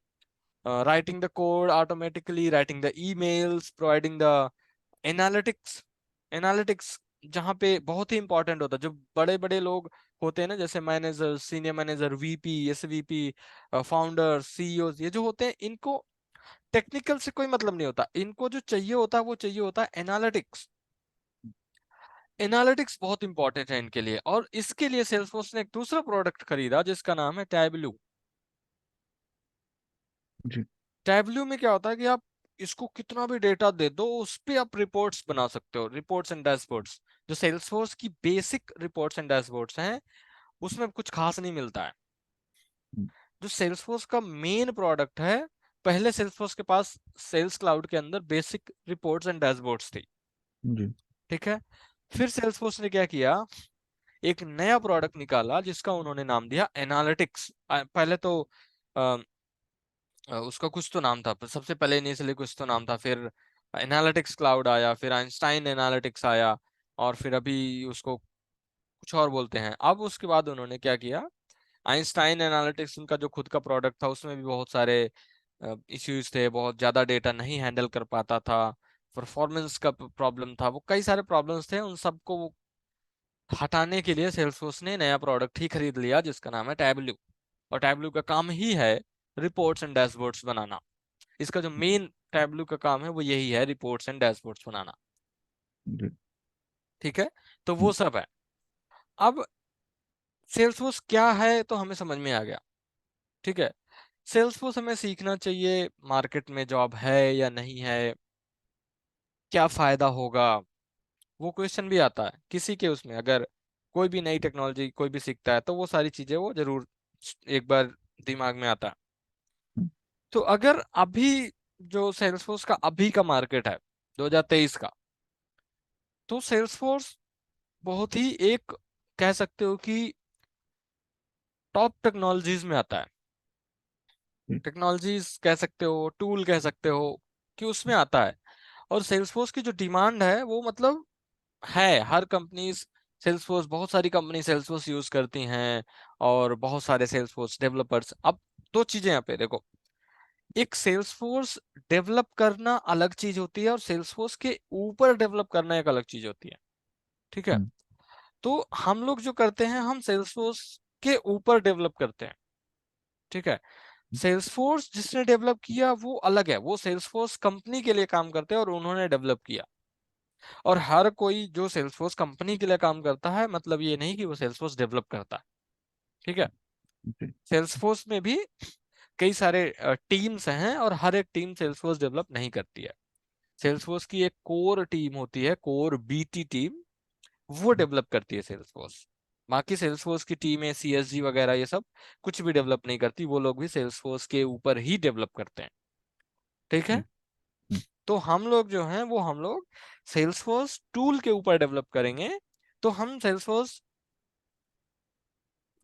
writing the code automatically, writing the emails, providing the analytics जहाँ पे बहुत ही important होता है। जो बड़े बड़े लोग होते हैं ना, जैसे manager, senior manager, VP, SVP, founder, CEO, ये जो होते हैं इनको टेक्निकल से कोई मतलब नहीं होता। इनको जो चाहिए होता है वो चाहिए होता है एनालिटिक्स। एनालिटिक्स बहुत इंपॉर्टेंट है इनके लिए, और इसके लिए सेल्सफोर्स ने एक दूसरा प्रोडक्ट खरीदा जिसका नाम है टैबलू। जी टैबलू में क्या होता है कि आप इसको कितना भी डेटा दे दो उस पे आप रिपोर्ट्स बना सकते हो, रिपोर्ट्स एंड डैशबोर्ड्स। जो सेल्सफोर्स की बेसिक रिपोर्ट्स एंड डैशबोर्ड्स हैं उसमें कुछ खास नहीं मिलता है। हम्म, जो सेल्सफोर्स का मेन प्रोडक्ट है, पहले सेल्सफोर्स के पास सेल्स क्लाउड के अंदर बेसिक रिपोर्ट्स एंड डैशबोर्ड्स थी। जी ठीक है। फिर सेल्सफोर्स ने क्या किया, एक नया प्रोडक्ट निकाला जिसका उन्होंने नाम दिया एनालिटिक्स। पहले तो अ, उसका कुछ तो नाम था, सबसे पहले इनिशियली कुछ तो नाम था, फिर एनालिटिक्स क्लाउड आया, फिर आइंस्टाइन एनालिटिक्स आया, और फिर अभी उसको कुछ और बोलते हैं। अब उसके बाद उन्होंने क्या किया, आइंस्टाइन एनालिटिक्स उनका जो खुद का प्रोडक्ट था उसमें भी बहुत सारे इश्यूज थे, बहुत ज्यादा डेटा नहीं हैंडल कर पाता था, परफॉर्मेंस का प्रॉब्लम था, वो कई सारे प्रॉब्लम्स थे, उन सबको वो हटाने के लिए सेल्सफोर्स ने नया प्रोडक्ट ही खरीद लिया जिसका नाम है टैबल्यू। और टैबल्यू का काम ही है रिपोर्ट्स एंड डैशबोर्ड्स बनाना। इसका जो मेन टैबल्यू का काम है वो यही है, रिपोर्ट्स एंड डैशबोर्ड्स बनाना। जी। ठीक है, तो वो हम्म, सब है। अब सेल्सफोर्स क्या है तो हमें समझ में आ गया। ठीक है, सेल्सफोर्स हमें सीखना चाहिए, मार्केट में जॉब है या नहीं है, क्या फायदा होगा, वो क्वेश्चन भी आता है किसी के उसमें। अगर कोई भी नई टेक्नोलॉजी कोई भी सीखता है तो वो सारी चीजें वो जरूर एक बार दिमाग में आता है। हम्म, तो अगर अभी जो सेल्सफोर्स का अभी का मार्केट है 2023 का, तो सेल्सफोर्स बहुत ही एक, कह सकते हो कि टॉप टेक्नोलॉजीज में आता है। जी। टेक्नोलॉजीज कह सकते हो, टूल कह सकते हो, कि उसमें आता है। और सेल्सफोर्स की जो डिमांड है वो मतलब है, हर कंपनी सेल्सफोर्स, बहुत सारी कंपनी सेल्सफोर्स यूज करती हैं, और बहुत सारे सेल्सफोर्स डेवलपर्स। अब दो चीजें यहाँ पे देखो, एक सेल्सफोर्स डेवलप करना अलग चीज होती है, और सेल्सफोर्स के ऊपर डेवलप करना एक अलग चीज होती है। ठीक है, हम्म, तो हम लोग जो करते हैं, हम सेल्सफोर्स के ऊपर डेवलप करते हैं। ठीक है, सेल्सफोर्स जिसने डेवलप किया वो अलग है, वो सेल्सफोर्स कंपनी के लिए काम करते हैं और उन्होंने डेवलप किया। और हर कोई जो सेल्सफोर्स कंपनी के लिए काम करता है, मतलब ये नहीं कि वो सेल्सफोर्स डेवलप करता है। ठीक है, जी। सेल्सफोर्स में भी कई सारे टीम्स हैं, और हर एक टीम सेल्सफोर्स डेवलप नहीं करती है। सेल्सफोर्स की एक कोर टीम होती है, कोर बीटी टीम, वो डेवलप करती है सेल्सफोर्स। बाकी सेल्सफोर्स की टीमें, सीएसजी वगैरह, ये सब कुछ भी डेवलप नहीं करती, वो लोग भी सेल्सफोर्स के ऊपर ही डेवलप करते हैं। ठीक है, जी। हम्म, तो हम लोग जो हैं वो हम लोग सेल्सफोर्स टूल के ऊपर डेवलप करेंगे, तो हम सेल्सफोर्स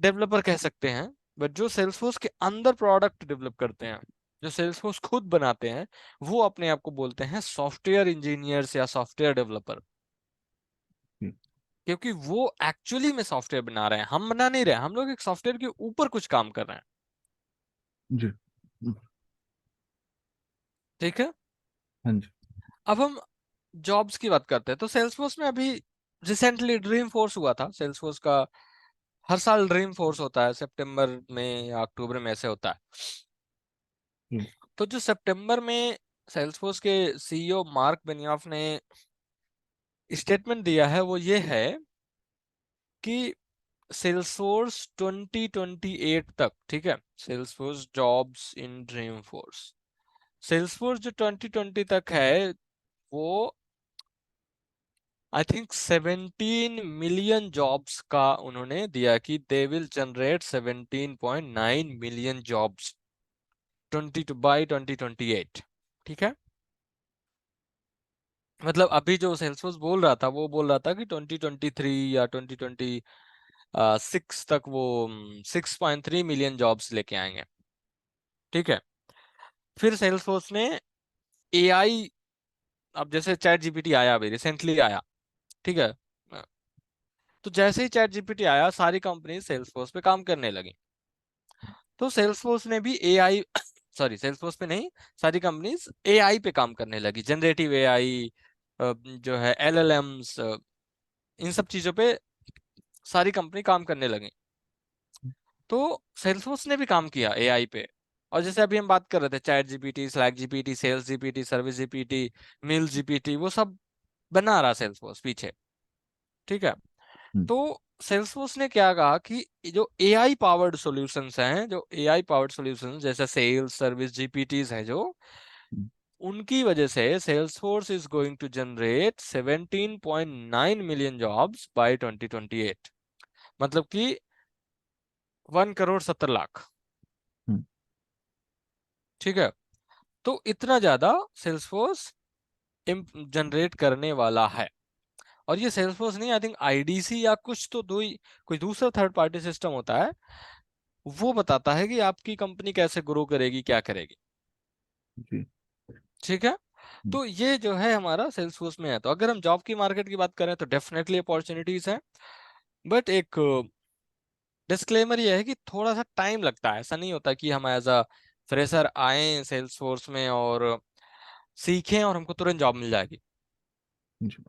डेवलपर कह सकते हैं। बट जो सेल्सफोर्स के अंदर प्रोडक्ट डेवलप करते हैं, जो सेल्सफोर्स खुद बनाते हैं, वो अपने आप को बोलते हैं सॉफ्टवेयर इंजीनियर्स या सॉफ्टवेयर डेवलपर। जी। क्योंकि वो एक्चुअली में सॉफ्टवेयर बना रहे हैं, हम बना नहीं रहे, हम लोग एक सॉफ्टवेयर के ऊपर कुछ काम कर रहे हैं। जी। ठीक है, हाँ जी। अब हम जॉब्स की बात करते हैं। तो सेल्सफोर्स में अभी रिसेंटली ड्रीम फोर्स हुआ था सेल्सफोर्स का। हर साल ड्रीम फोर्स होता है सितंबर में या अक्टूबर में, ऐसे होता है। जी। तो जो सितंबर में सेल्सफोर्स के सीईओ मार्क बेनियोफ ने स्टेटमेंट दिया है, वो ये है कि सेल्सफोर्स 2028 तक, ठीक है, Salesforce jobs in dream force, Salesforce जो 2020 तक है, वो आई थिंक 17 मिलियन जॉब्स का उन्होंने दिया, कि they will generate 17.9 million jobs 2028। ठीक है, मतलब अभी जो सेल्सफोर्स बोल रहा था, वो बोल रहा था कि 2023 या 2026 तक वो 6.3 मिलियन जॉब्स लेके आएंगे। ठीक है, फिर सेल्सफोर्स ने एआई, अब जैसे चैट जीपीटी आया, अभी रिसेंटली आया, ठीक है, तो जैसे ही चैट जीपीटी आया, सारी कंपनी सेल्सफोर्स पे काम करने लगी। तो सेल्सफोर्स ने भी एआई सॉरी, सेल्सफोर्स पे नहीं, सारी कंपनीज एआई पे काम करने लगी, जनरेटिव एआई, जो है एलएलएम्स, इन सब चीजों पे सारी कंपनी काम करने लगी। तो सेल्सफोर्स ने भी काम किया एआई पे। और जैसे अभी हम बात कर रहे थे, chat GPT, Slack GPT, sales GPT, service GPT, mill GPT, वो सब बना रहा सेल्सफोर्स पीछे। ठीक है, हम्म, तो सेल्सफोर्स ने क्या कहा कि जो एआई पावर्ड सॉल्यूशंस हैं, जो एआई पावर्ड सॉल्यूशंस जैसे सेल्स सर्विस जीपीटीज हैं, जो हम्म, उनकी वजह से Salesforce is going to generate 17.9 million jobs by 2028। मतलब कि 1 करोड़ 70 लाख। हम्म, ठीक है, तो इतना ज्यादा सेल्सफोर्स जनरेट करने वाला है। और ये सेल्सफोर्स नहीं, आई थिंक आईडीसी या कुछ तो दो ही, कोई दूसरा थर्ड पार्टी सिस्टम होता है, वो बताता है कि आपकी कंपनी कैसे ग्रो करेगी, क्या करेगी। जी। ठीक है, हम्म, तो ये जो है हमारा सेल्सफोर्स में है। तो अगर हम जॉब की मार्केट की बात करें तो डेफिनेटली अपॉर्चुनिटीज है, बट एक डिस्क्लेमर ये है कि थोड़ा सा टाइम लगता है। ऐसा नहीं होता कि हम एज अ फ्रेशर आए सेल्सफोर्स में और सीखें और हमको तुरंत जॉब मिल जाएगी। जी,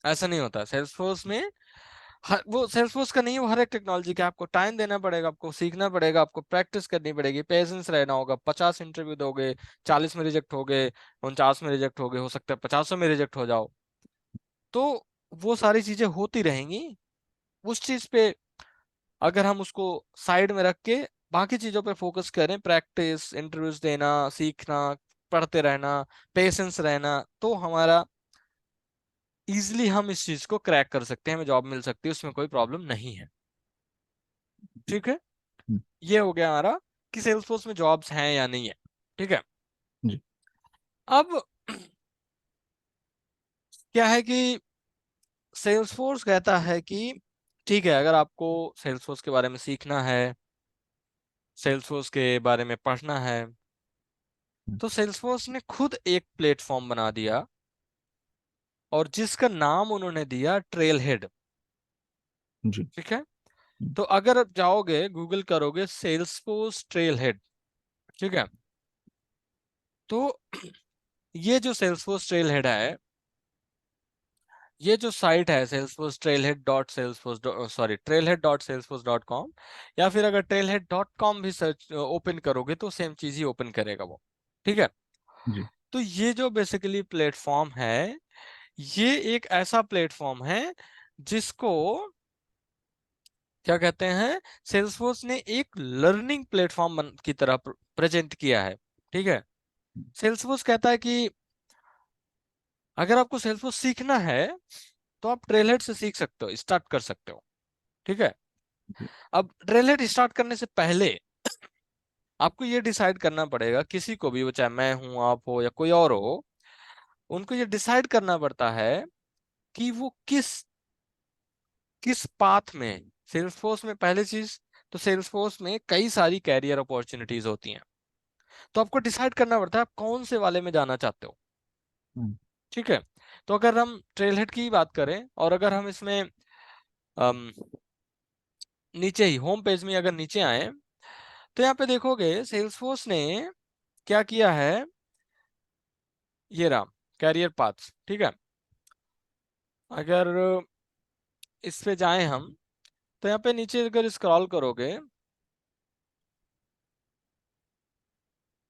ऐसा नहीं होता सेल्सफोर्स में। हर वो सेल्सफोर्स का नहीं है, वो हर एक टेक्नोलॉजी का आपको टाइम देना पड़ेगा, आपको सीखना पड़ेगा, आपको प्रैक्टिस करनी पड़ेगी, पेशेंस रहना होगा। 50 इंटरव्यू दोगे, 40 में रिजेक्ट हो गए, 49 में रिजेक्ट हो गए, हो सकता है 50 में रिजेक्ट हो जाओ। तो वो सारी चीजें होती रहेंगी। उस चीज पे अगर हम उसको साइड में रख के बाकी चीजों पे फोकस करें, प्रैक्टिस, इंटरव्यूज देना, सीखना, पढ़ते रहना, पेशेंस रहना, तो हमारा इजिली हम इस चीज को क्रैक कर सकते हैं, हमें जॉब मिल सकती है, उसमें कोई प्रॉब्लम नहीं है। जी, ठीक है, हम्म, ये हो गया हमारा कि सेल्स फोर्स में जॉब्स हैं या नहीं है। ठीक है, जी, अब क्या है कि सेल्स फोर्स कहता है कि ठीक है, अगर आपको सेल्स फोर्स के बारे में सीखना है, सेल्स फोर्स के बारे में पढ़ना है, हम्म, तो सेल्स फोर्स ने खुद एक प्लेटफॉर्म बना दिया और जिसका नाम उन्होंने दिया ट्रेल हेड। जी, ठीक है, हम्म, तो अगर आप जाओगे गूगल करोगे सेल्स फोर्स ट्रेल हेड, ठीक है, तो ये जो सेल्स फोर्स ट्रेल हेड है, ये जो साइट है Salesforce trailhead dot Salesforce sorry trailhead dot Salesforce dot com, या फिर अगर ट्रेलहेड डॉट कॉम भी सर्च ओपन करोगे तो सेम चीज ही ओपन करेगा वो। ठीक है, जी, तो ये जो बेसिकली प्लेटफॉर्म है, ये एक ऐसा प्लेटफॉर्म है जिसको क्या कहते हैं, सेल्सफोर्स ने एक लर्निंग प्लेटफॉर्म की तरह प्रेजेंट किया है। ठीक है, सेल्सफोर्स कहता है कि अगर आपको सेल्सफोर्स सीखना है तो आप ट्रेलहेड से सीख सकते हो, स्टार्ट कर सकते हो। ठीक है, जी, अब ट्रेलहेड स्टार्ट करने से पहले आपको ये डिसाइड करना पड़ेगा, किसी को भी, वो चाहे मैं हूं, आप हो, या कोई और हो, उनको ये डिसाइड करना पड़ता है कि वो किस किस पाथ में। सेल्सफोर्स में पहली चीज, तो सेल्सफोर्स में कई सारी कैरियर अपॉर्चुनिटीज होती हैं, तो आपको डिसाइड करना पड़ता है आप कौन से वाले में जाना चाहते हो। हम्म, ठीक है, तो अगर हम ट्रेलहेड की बात करें और अगर हम इसमें अम, नीचे ही होम पेज में अगर नीचे आए तो यहाँ पे देखोगे सेल्सफोर्स ने क्या किया है, ये रहा कैरियर पाथ्स। ठीक है, अगर इस पे जाएं हम तो यहाँ पे नीचे अगर स्क्रॉल करोगे,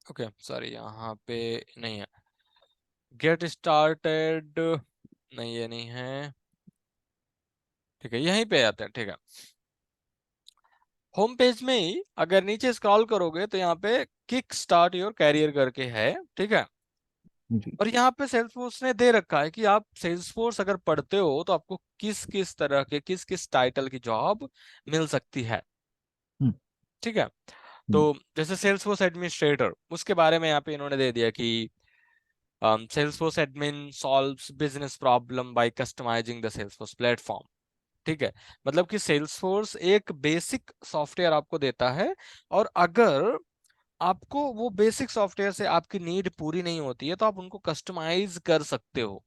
ओके सॉरी यहाँ पे नहीं है, गेट स्टार्टेड, नहीं ये नहीं है। ठीक है, यहीं पे आते हैं। ठीक है, होम पेज में ही अगर नीचे स्क्रॉल करोगे तो यहाँ पे किक स्टार्ट योर कैरियर करके है। ठीक है, जी, और यहाँ पे सेल्सफोर्स ने दे रखा है कि आप सेल्सफोर्स अगर पढ़ते हो तो आपको किस किस तरह के, किस किस टाइटल की जॉब मिल सकती है। हम्म, ठीक है, तो हम्म, जैसे सेल्सफोर्स एडमिनिस्ट्रेटर, उसके बारे में यहाँ पे इन्होंने दे दिया कि Salesforce admin solves business problem by customising the Salesforce platform. ठीक है, मतलब कि सेल्सफोर्स एक बेसिक सॉफ्टवेयर आपको देता है, और अगर आपको वो बेसिक सॉफ्टवेयर से आपकी नीड पूरी नहीं होती है तो आप उनको कस्टमाइज कर सकते हो।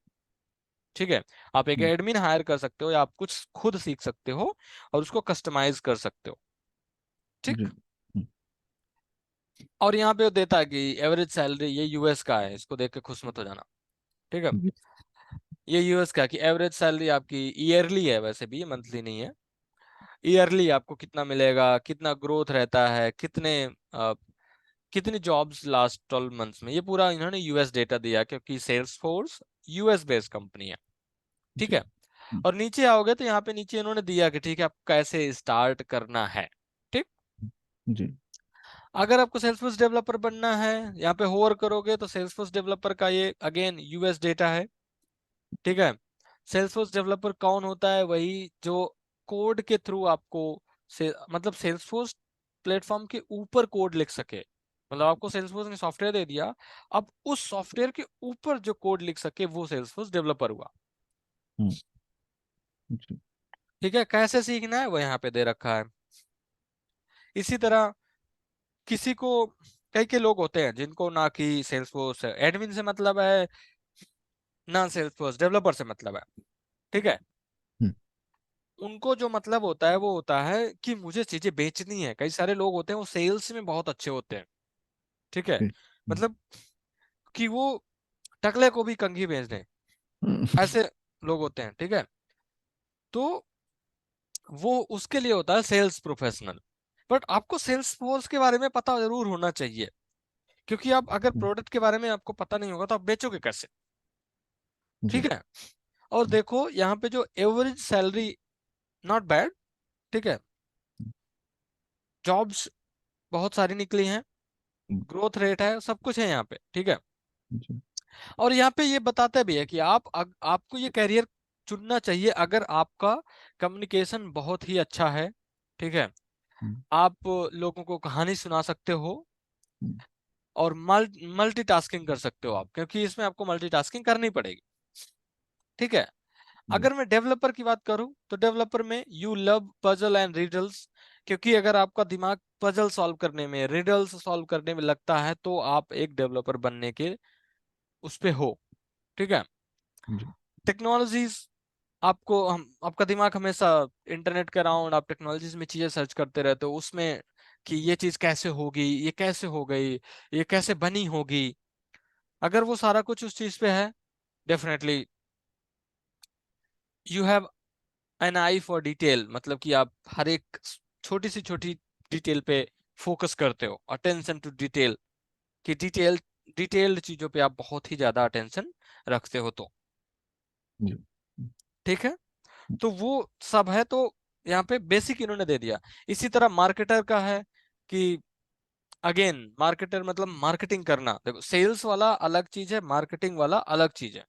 ठीक है, आप एक हम्म, एडमिन हायर कर सकते हो या आप कुछ खुद सीख सकते हो और उसको कस्टमाइज कर सकते हो। जी, ठीक, और यहाँ पे वो देता है कि एवरेज सैलरी, ये यूएस का है, इसको देख के खुश मत हो जाना। ठीक है, जी, ये यूएस का कि एवरेज सैलरी आपकी ईयरली है, वैसे भी ये मंथली नहीं है। ईयरली आपको कितना मिलेगा, कितना ग्रोथ रहता है, कितनी जॉब्स लास्ट 12 मंथ्स में, ये पूरा इन्होंने यूएस डेटा दिया क्योंकि Salesforce US based company है। ठीक जी, है, और नीचे आओगे तो यहाँ पे नीचे इन्होंने दिया कि ठीक है आपको कैसे स्टार्ट करना है। ठीक, जी, अगर आपको सेल्सफोर्स डेवलपर बनना है, यहाँ पे होवर करोगे तो सेल्सफोर्स डेवलपर का ये अगेन यूएस डेटा है। ठीक है, सेल्सफोर्स डेवलपर कौन होता है, वही जो कोड के थ्रू आपको मतलब सेल्सफोर्स प्लेटफॉर्म के ऊपर कोड लिख सके। मतलब आपको सेल्सफोर्स ने सॉफ्टवेयर दे दिया, अब उस सॉफ्टवेयर के ऊपर जो कोड लिख सके वो सेल्सफोर्स डेवलपर हुआ। हम्म, जी, ठीक है, कैसे सीखना है वो यहाँ पे दे रखा है। इसी तरह किसी को, कई के लोग होते हैं जिनको ना कि सेल्सफोर्स एडमिन से मतलब है, ना सेल्स फोर्स डेवलपर से मतलब है, ठीक है। हम्म, उनको जो मतलब होता है वो होता है कि मुझे चीजें बेचनी है। कई सारे लोग होते हैं वो सेल्स में बहुत अच्छे होते हैं, ठीक है। जी। मतलब कि वो टकले को भी कंघी बेच दें, हम्म, ऐसे लोग होते हैं, ठीक है। तो वो उसके लिए होता है सेल्स प्रोफेशनल। बट आपको सेल्स फोर्स के बारे में पता जरूर होना चाहिए, क्योंकि आप अगर प्रोडक्ट के बारे में आपको पता नहीं होगा तो आप बेचोगे कैसे, ठीक जी। है। और देखो यहाँ पे जो एवरेज सैलरी, नॉट बैड, ठीक है। जॉब्स बहुत सारी निकली हैं, हम्म, ग्रोथ रेट है, सब कुछ है यहाँ पे, ठीक है। जी। और यहाँ पे ये बताता भी है कि आपको ये कैरियर चुनना चाहिए अगर आपका कम्युनिकेशन बहुत ही अच्छा है, ठीक है। हम्म, आप लोगों को कहानी सुना सकते हो, हम्म, और मल्टीटास्किंग कर सकते हो आप, क्योंकि इसमें आपको मल्टीटास्किंग करनी पड़ेगी, ठीक है। जी। अगर मैं डेवलपर की बात करूं तो डेवलपर में you love puzzle and riddles, क्योंकि अगर आपका दिमाग पजल सॉल्व करने में, रिडल्स सॉल्व करने में लगता है तो आप एक डेवलपर बनने के उस पे हो, ठीक है। जी। टेक्नोलॉजीज, आपका दिमाग हमेशा इंटरनेट के अराउंड, आप टेक्नोलॉजीज में चीजें सर्च करते रहते हो उसमें, कि ये चीज कैसे होगी, ये कैसे हो गई, ये कैसे बनी होगी। अगर वो सारा कुछ उस चीज पे है, definitely you have an I for detail, मतलब कि आप हर एक छोटी सी छोटी डिटेल पे फोकस करते हो, अटेंशन टू डिटेल, कि डिटेल्ड चीजों पे आप बहुत ही ज्यादा अटेंशन रखते हो, तो जी। ठीक है। तो वो सब है, तो यहाँ पे बेसिक इन्होंने दे दिया। इसी तरह मार्केटर का है कि अगेन मार्केटर मतलब मार्केटिंग करना। देखो सेल्स वाला अलग चीज है, मार्केटिंग वाला अलग चीज है,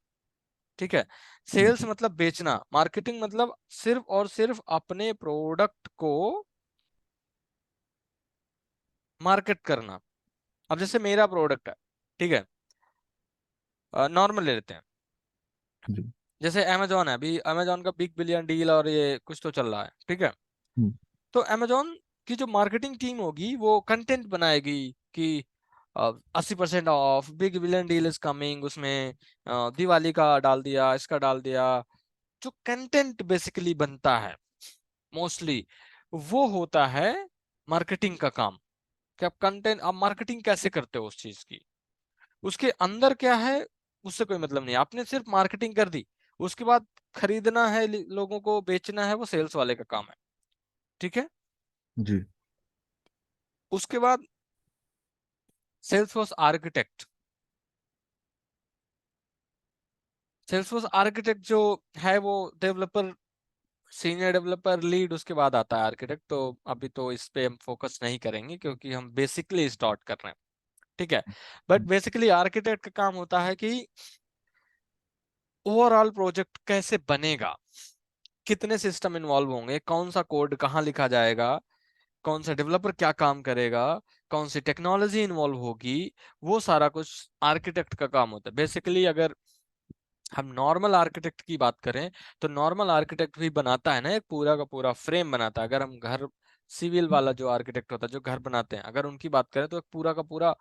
ठीक है। सेल्स जी। मतलब बेचना, मार्केटिंग मतलब सिर्फ और सिर्फ अपने प्रोडक्ट को मार्केट करना। अब जैसे मेरा प्रोडक्ट है, ठीक है, नॉर्मल ले लेते हैं। जी। जैसे अमेजोन है, अभी अमेजोन का बिग बिलियन डील और ये कुछ तो चल रहा है, ठीक है। हम्म, तो अमेजोन की जो मार्केटिंग टीम होगी वो कंटेंट बनाएगी कि 80% of, big billion deal is coming, उसमें दिवाली का डाल दिया, इसका डाल दिया। जो कंटेंट बेसिकली बनता है मोस्टली, वो होता है मार्केटिंग का काम। कि आप कंटेंट, आप मार्केटिंग कैसे करते हो उस चीज की, उसके अंदर क्या है, उससे कोई मतलब नहीं, आपने सिर्फ मार्केटिंग कर दी। उसके बाद खरीदना है, लोगों को बेचना है, वो सेल्स वाले का काम है, ठीक है। जी। उसके बाद सेल्सफोर्स आर्किटेक्ट, सेल्सफोर्स आर्किटेक्ट जो है वो डेवलपर, सीनियर डेवलपर लीड, उसके बाद आता है आर्किटेक्ट। तो अभी तो इस पे हम फोकस नहीं करेंगे क्योंकि हम बेसिकली स्टार्ट कर रहे हैं, ठीक है। बट हम्म, बेसिकली आर्किटेक्ट का काम होता है कि ओवरऑल प्रोजेक्ट कैसे बनेगा, कितने सिस्टम इन्वॉल्व होंगे, कौन सा कोड कहाँ लिखा जाएगा, कौन सा डेवलपर क्या काम करेगा, कौन सी टेक्नोलॉजी इन्वॉल्व होगी, वो सारा कुछ आर्किटेक्ट का काम होता है बेसिकली। अगर हम नॉर्मल आर्किटेक्ट की बात करें तो नॉर्मल आर्किटेक्ट भी बनाता है ना, एक पूरा का पूरा फ्रेम बनाता है। अगर हम घर, सिविल वाला जो आर्किटेक्ट होता है जो घर बनाते हैं, अगर उनकी बात करें तो एक पूरा का पूरा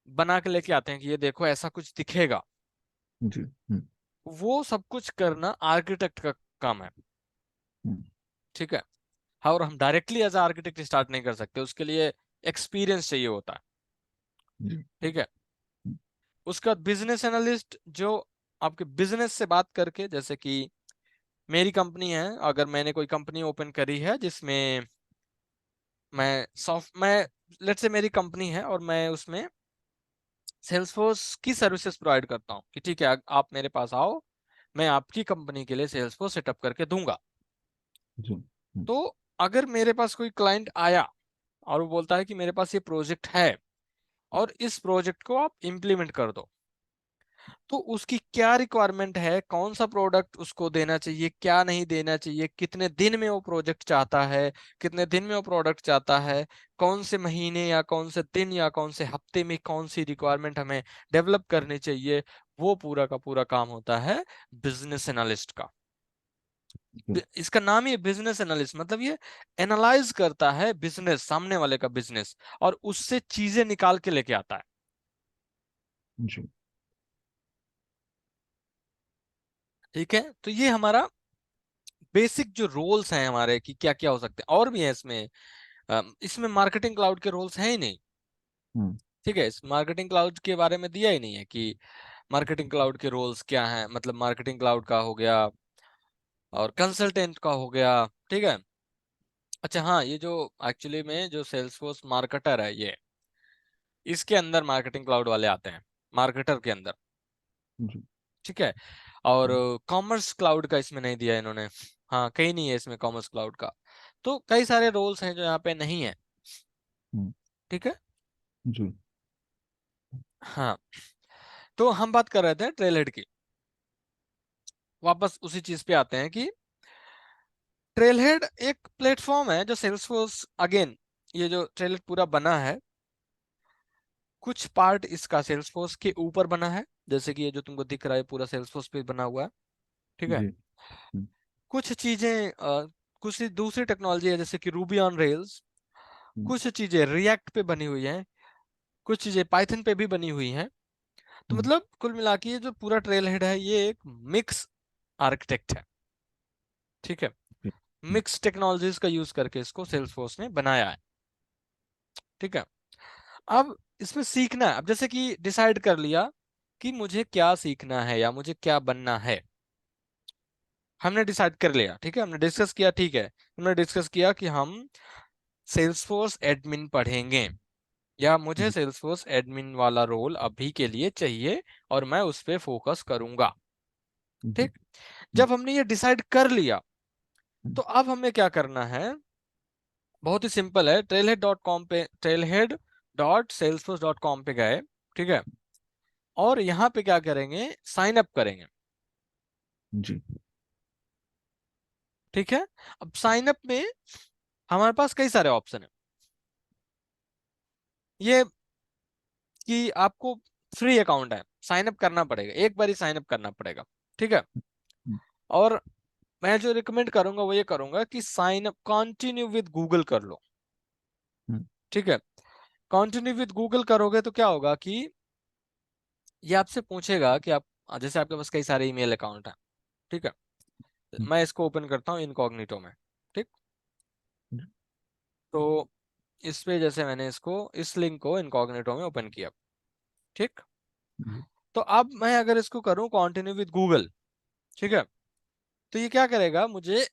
बना के लेके आते हैं कि ये देखो ऐसा कुछ दिखेगा। जी। हम्म, वो सब कुछ करना आर्किटेक्ट का काम है, हम्म, ठीक है। हाँ, और हम डायरेक्टली एज आर्किटेक्ट स्टार्ट नहीं कर सकते, उसके लिए एक्सपीरियंस चाहिए होता है, जी। ठीक है। उसका बिजनेस एनालिस्ट जो आपके बिजनेस से बात करके, जैसे कि मेरी कंपनी है, अगर मैंने कोई कंपनी ओपन करी है जिसमें मैं लेट्स से मेरी कंपनी है और मैं उसमें सेल्सफोर्स की सर्विसेज प्रोवाइड करता हूँ कि ठीक है आप मेरे पास आओ, मैं आपकी कंपनी के लिए सेल्सफोर्स सेटअप करके दूंगा। जी। तो अगर मेरे पास कोई क्लाइंट आया और वो बोलता है कि मेरे पास ये प्रोजेक्ट है और इस प्रोजेक्ट को आप इम्प्लीमेंट कर दो, तो उसकी क्या रिक्वायरमेंट है, कौन सा प्रोडक्ट उसको देना चाहिए, क्या नहीं देना चाहिए, कितने दिन में वो प्रोजेक्ट चाहता है, कितने दिन में वो प्रोडक्ट चाहता है, कौन से महीने या कौन से दिन या कौन से हफ्ते में कौन सी रिक्वायरमेंट हमें डेवलप करनी चाहिए, वो पूरा का पूरा काम होता है बिजनेस एनालिस्ट का। जी। इसका नाम ही बिजनेस एनालिस्ट, मतलब ये एनालाइज करता है बिजनेस, सामने वाले का बिजनेस, और उससे चीजें निकाल के लेके आता है। जी। ठीक है, तो ये हमारा बेसिक जो रोल्स हैं हमारे कि क्या क्या हो सकते हैं। और भी है इसमें, इसमें मार्केटिंग क्लाउड के रोल्स हैं ही नहीं। हम्म। ठीक है, इस मार्केटिंग क्लाउड के बारे में दिया ही नहीं है कि मार्केटिंग क्लाउड के रोल्स क्या हैं, मतलब मार्केटिंग क्लाउड का हो गया और कंसल्टेंट का हो गया। ठीक है। अच्छा हाँ, ये जो एक्चुअली में जो सेल्सफोर्स मार्केटर है, ये इसके अंदर मार्केटिंग क्लाउड वाले आते हैं, मार्केटर के अंदर। जी। ठीक है। और हम्म। कॉमर्स क्लाउड का इसमें नहीं दिया इन्होंने। हाँ, कहीं नहीं है इसमें कॉमर्स क्लाउड का। तो कई सारे रोल्स हैं जो यहाँ पे नहीं है। हम्म। ठीक है। जी। हाँ, तो हम बात कर रहे थे ट्रेल हेड की। वापस उसी चीज पे आते हैं कि ट्रेल हेड एक प्लेटफॉर्म है जो सेल्सफोर्स, अगेन ये जो ट्रेल हेड पूरा बना है, कुछ पार्ट इसका सेल्सफोर्स के ऊपर बना है, जैसे कि ये जो तुमको दिख रहा है पूरा सेल्सफोर्स पे बना हुआ है। ठीक है। जी। हम्म। कुछ चीजें कुछ दूसरी टेक्नोलॉजी है जैसे कि रूबी ऑन रेल्स, हम्म। कुछ चीजें रिएक्ट पे बनी हुई हैं, कुछ चीजें पाइथन पे भी बनी हुई हैं। तो हम्म। मतलब कुल मिला के ये जो पूरा ट्रेल हेड है ये एक मिक्स आर्किटेक्ट है। ठीक है। जी। मिक्स टेक्नोलॉजीज का यूज करके इसको सेल्सफोर्स ने बनाया है। ठीक है। अब इसमें सीखना है, अब जैसे कि डिसाइड कर लिया कि मुझे क्या सीखना है या मुझे क्या बनना है, हमने डिसाइड कर लिया। ठीक है, हमने डिस्कस किया। ठीक है, हमने डिस्कस किया कि हम सेल्सफोर्स एडमिन पढ़ेंगे या मुझे जी। सेल्सफोर्स एडमिन वाला रोल अभी के लिए चाहिए और मैं उस पे फोकस करूंगा। जी। ठीक। जब हमने ये डिसाइड कर लिया, तो अब हमें क्या करना है, बहुत ही सिंपल है। trailhead.com पे, trailhead.salesforce.com पे गए। ठीक है। और यहाँ पे क्या करेंगे, साइन अप करेंगे। जी। ठीक है। अब साइन अप में हमारे पास कई सारे ऑप्शन है। ये कि आपको फ्री अकाउंट है, साइन अप करना पड़ेगा, एक बार ही साइन अप करना पड़ेगा। ठीक है। हम्म। और मैं जो रिकमेंड करूंगा वो ये करूंगा कि sign up continue with Google कर लो। हम्म। ठीक है। कंटिन्यू विद गूगल करोगे तो क्या होगा कि ये आपसे पूछेगा कि आप, जैसे आपके पास कई सारे ईमेल अकाउंट हैं। ठीक है। हम्म। मैं इसको ओपन करता हूँ इनकॉग्निटो में। ठीक। जी। तो इस पे जैसे मैंने इसको, इस लिंक को इनकॉग्निटो में ओपन किया। ठीक। जी। तो अब मैं अगर इसको करूँ कंटिन्यू विद गूगल, ठीक है, तो ये क्या करेगा मुझे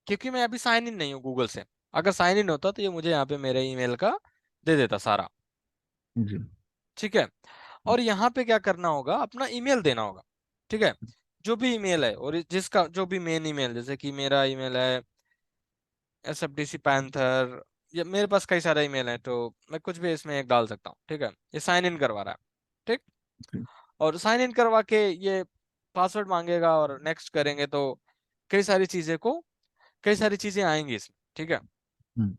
क्योंकि मैं अभी साइन इन नहीं हूँ गूगल से, अगर साइन इन होता तो ये मुझे यहाँ पे मेरे ईमेल का दे देता सारा। जी। ठीक है। और यहाँ पे क्या करना होगा, अपना ईमेल देना होगा। ठीक है। जो भी ईमेल है और जिसका जो भी मेन ईमेल, जैसे कि मेरा ईमेल है SFDC पैंथर, ये मेरे पास कई सारे ईमेल हैं तो मैं कुछ भी इसमें एक डाल सकता हूँ। ठीक है। ये साइन इन करवा रहा है। ठीक। जी। और साइन इन करवा के ये पासवर्ड मांगेगा और नेक्स्ट करेंगे तो कई सारी चीजें को, कई सारी चीजें आएंगी इसमें। ठीक है। हम्म।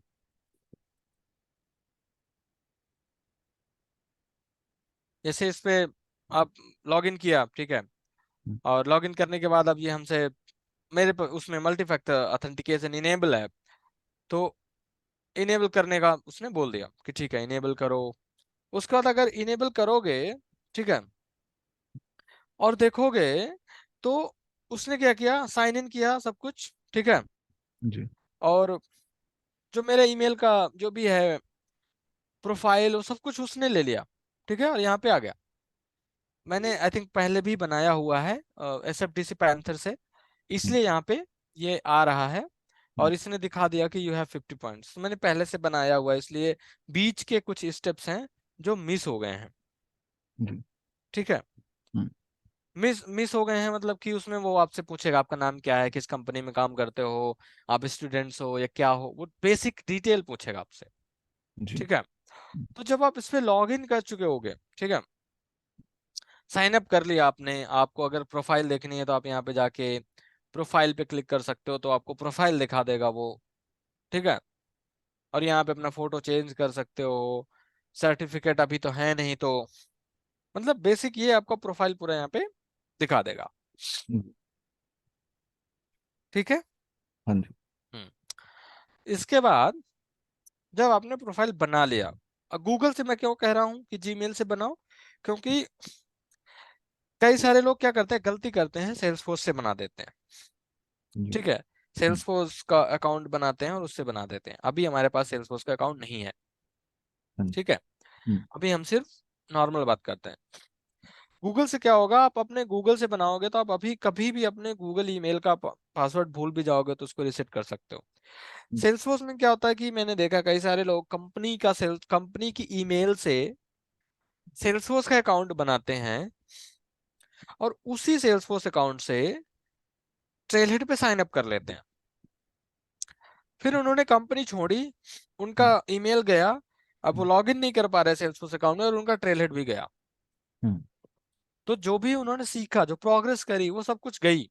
जैसे इस पे आप लॉगिन किया। ठीक है। हम्म। और लॉगिन करने के बाद अब ये हमसे, मेरे पर उसमें मल्टी फैक्टर ऑथेंटिकेशन इनेबल है, तो इनेबल करने का उसने बोल दिया कि ठीक है इनेबल करो। उसके बाद अगर इनेबल करोगे, ठीक है, और देखोगे तो उसने क्या किया, साइन इन किया सब कुछ। ठीक है। जी। और जो मेरे ईमेल का जो भी है प्रोफाइल, वो सब कुछ उसने ले लिया। ठीक है। और यहाँ पे आ गया, मैंने आई थिंक पहले भी बनाया हुआ है SFDC पैंथर से, हम्म। इसलिए यहाँ पे ये आ रहा है। हम्म। और इसने दिखा दिया कि यू हैव 50 पॉइंट्स, मैंने पहले से बनाया हुआ है, इसलिए बीच के कुछ स्टेप्स हैं जो मिस हो गए हैं। जी। ठीक है। हम्म। मिस मिस हो गए हैं मतलब कि उसमें वो आपसे पूछेगा आपका नाम क्या है, किस कंपनी में काम करते हो, आप स्टूडेंट्स हो या क्या हो, वो बेसिक डिटेल पूछेगा आपसे। जी। ठीक है। तो जब आप इस पे लॉग इन कर चुके होगे, ठीक है, साइन अप कर लिया आपने, आपको अगर प्रोफाइल देखनी है तो आप यहाँ पे जाके प्रोफाइल पे क्लिक कर सकते हो, तो आपको प्रोफाइल दिखा देगा वो। ठीक है। और यहाँ पे अपना फोटो चेंज कर सकते हो। सर्टिफिकेट अभी तो है नहीं, तो मतलब बेसिक ये आपका प्रोफाइल पूरा यहाँ पे दिखा देगा। हम्म। ठीक है। हाँ जी। हम्म। इसके बाद जब आपने प्रोफाइल बना लिया, गूगल से मैं क्यों कह रहा हूँ कि जीमेल से बनाओ, क्योंकि कई सारे लोग क्या करते हैं, गलती करते हैं, सेल्सफोर्स से बना देते हैं। जी। ठीक है, सेल्सफोर्स का अकाउंट बनाते हैं और उससे बना देते हैं। अभी हमारे पास सेल्सफोर्स का अकाउंट नहीं है। हाँ जी। ठीक है, हम्म, अभी हम सिर्फ नॉर्मल बात करते हैं। गूगल से क्या होगा, आप अपने गूगल से बनाओगे तो आप अभी कभी भी अपने गूगल ईमेल का पासवर्ड भूल भी जाओगे तो उसको रिसेट कर सकते हो। हम्म, सेल्सफोर्स में क्या होता है कि मैंने देखा कई सारे लोग कंपनी की ईमेल से सेल्सफोर्स का अकाउंट बनाते हैं और उसी सेल्सफोर्स अकाउंट से ट्रेलहेड पे साइन अप कर लेते हैं। फिर उन्होंने कंपनी छोड़ी, उनका हम्म, ईमेल गया, अब वो हम्म, लॉग इन नहीं कर पा रहे सेल्सफोर्स अकाउंट में और उनका ट्रेलहेड भी गया। हम्म, तो जो भी उन्होंने सीखा, जो प्रोग्रेस करी, वो सब कुछ गई।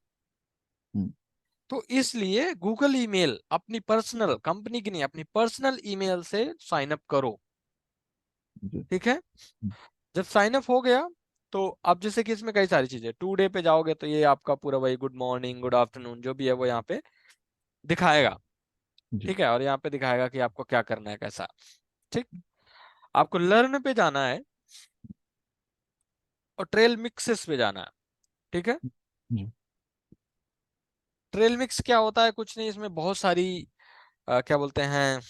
हम्म, तो इसलिए गूगल ईमेल अपनी पर्सनल, कंपनी की नहीं, अपनी पर्सनल ईमेल से साइन अप करो। जी। ठीक है, हम्म, जब साइन अप हो गया तो अब जैसे कि इसमें कई सारी चीजें, टू डे पे जाओगे तो ये आपका पूरा वही गुड मॉर्निंग गुड आफ्टरनून जो भी है वो यहाँ पे दिखाएगा। जी। ठीक है, और यहाँ पे दिखाएगा कि आपको क्या करना है, कैसा। ठीक, आपको लर्न पे जाना है और ट्रेल मिक्सेस पे जाना है। ठीक है, जी। ट्रेल मिक्स क्या होता है, कुछ नहीं, इसमें बहुत सारी क्या बोलते हैं,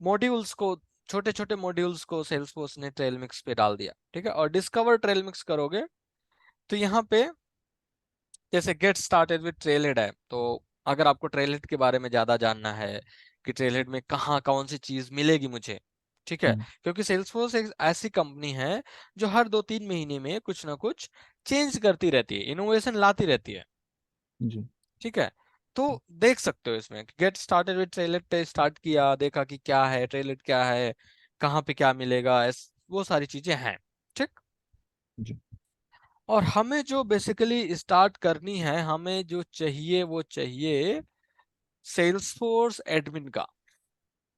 मॉड्यूल्स को, छोटे छोटे मॉड्यूल्स को सेल्सफोर्स ने ट्रेल मिक्स पे डाल दिया। ठीक है, और डिस्कवर ट्रेल मिक्स करोगे तो यहाँ पे जैसे गेट स्टार्टेड विद ट्रेलहेड है, तो अगर आपको ट्रेलहेड के बारे में ज्यादा जानना है कि ट्रेलहेड में कहाँ कौन सी चीज मिलेगी मुझे। ठीक है, हम्म, क्योंकि सेल्सफोर्स एक ऐसी कंपनी है जो हर 2-3 महीने में कुछ ना कुछ चेंज करती रहती है, इनोवेशन लाती रहती है। जी। ठीक है, तो देख सकते हो इसमें गेट स्टार्टेड विद ट्रेलहेड पे स्टार्ट किया, देखा कि क्या है ट्रेलहेड, क्या है, कहाँ पे क्या मिलेगा, वो सारी चीजें हैं। ठीक, जी। और हमें जो बेसिकली स्टार्ट करनी है, हमें जो चाहिए वो चाहिए सेल्सफोर्स एडमिन का।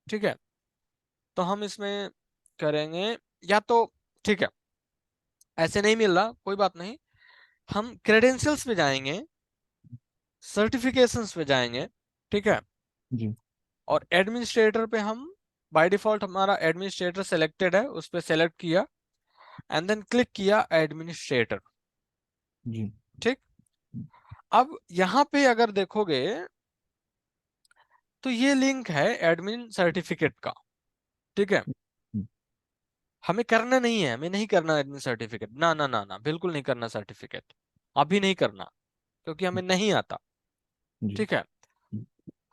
ठीक है, तो हम इसमें करेंगे या तो, ठीक है, ऐसे नहीं मिल रहा कोई बात नहीं, हम क्रेडेंशियल्स पे जाएंगे, सर्टिफिकेशंस पे जाएंगे। ठीक है, जी। और एडमिनिस्ट्रेटर पे हम, बाय डिफॉल्ट हमारा एडमिनिस्ट्रेटर सेलेक्टेड है, उस पे सेलेक्ट किया एंड देन क्लिक किया एडमिनिस्ट्रेटर। जी। ठीक, अब यहाँ पे अगर देखोगे तो ये लिंक है एडमिन सर्टिफिकेट का। ठीक है, हम्म, हमें करना नहीं है, हमें नहीं करना एडमिन सर्टिफिकेट, ना ना ना ना, बिल्कुल नहीं करना सर्टिफिकेट, अभी नहीं करना, क्योंकि हमें नहीं आता। जी। ठीक है, हम्म,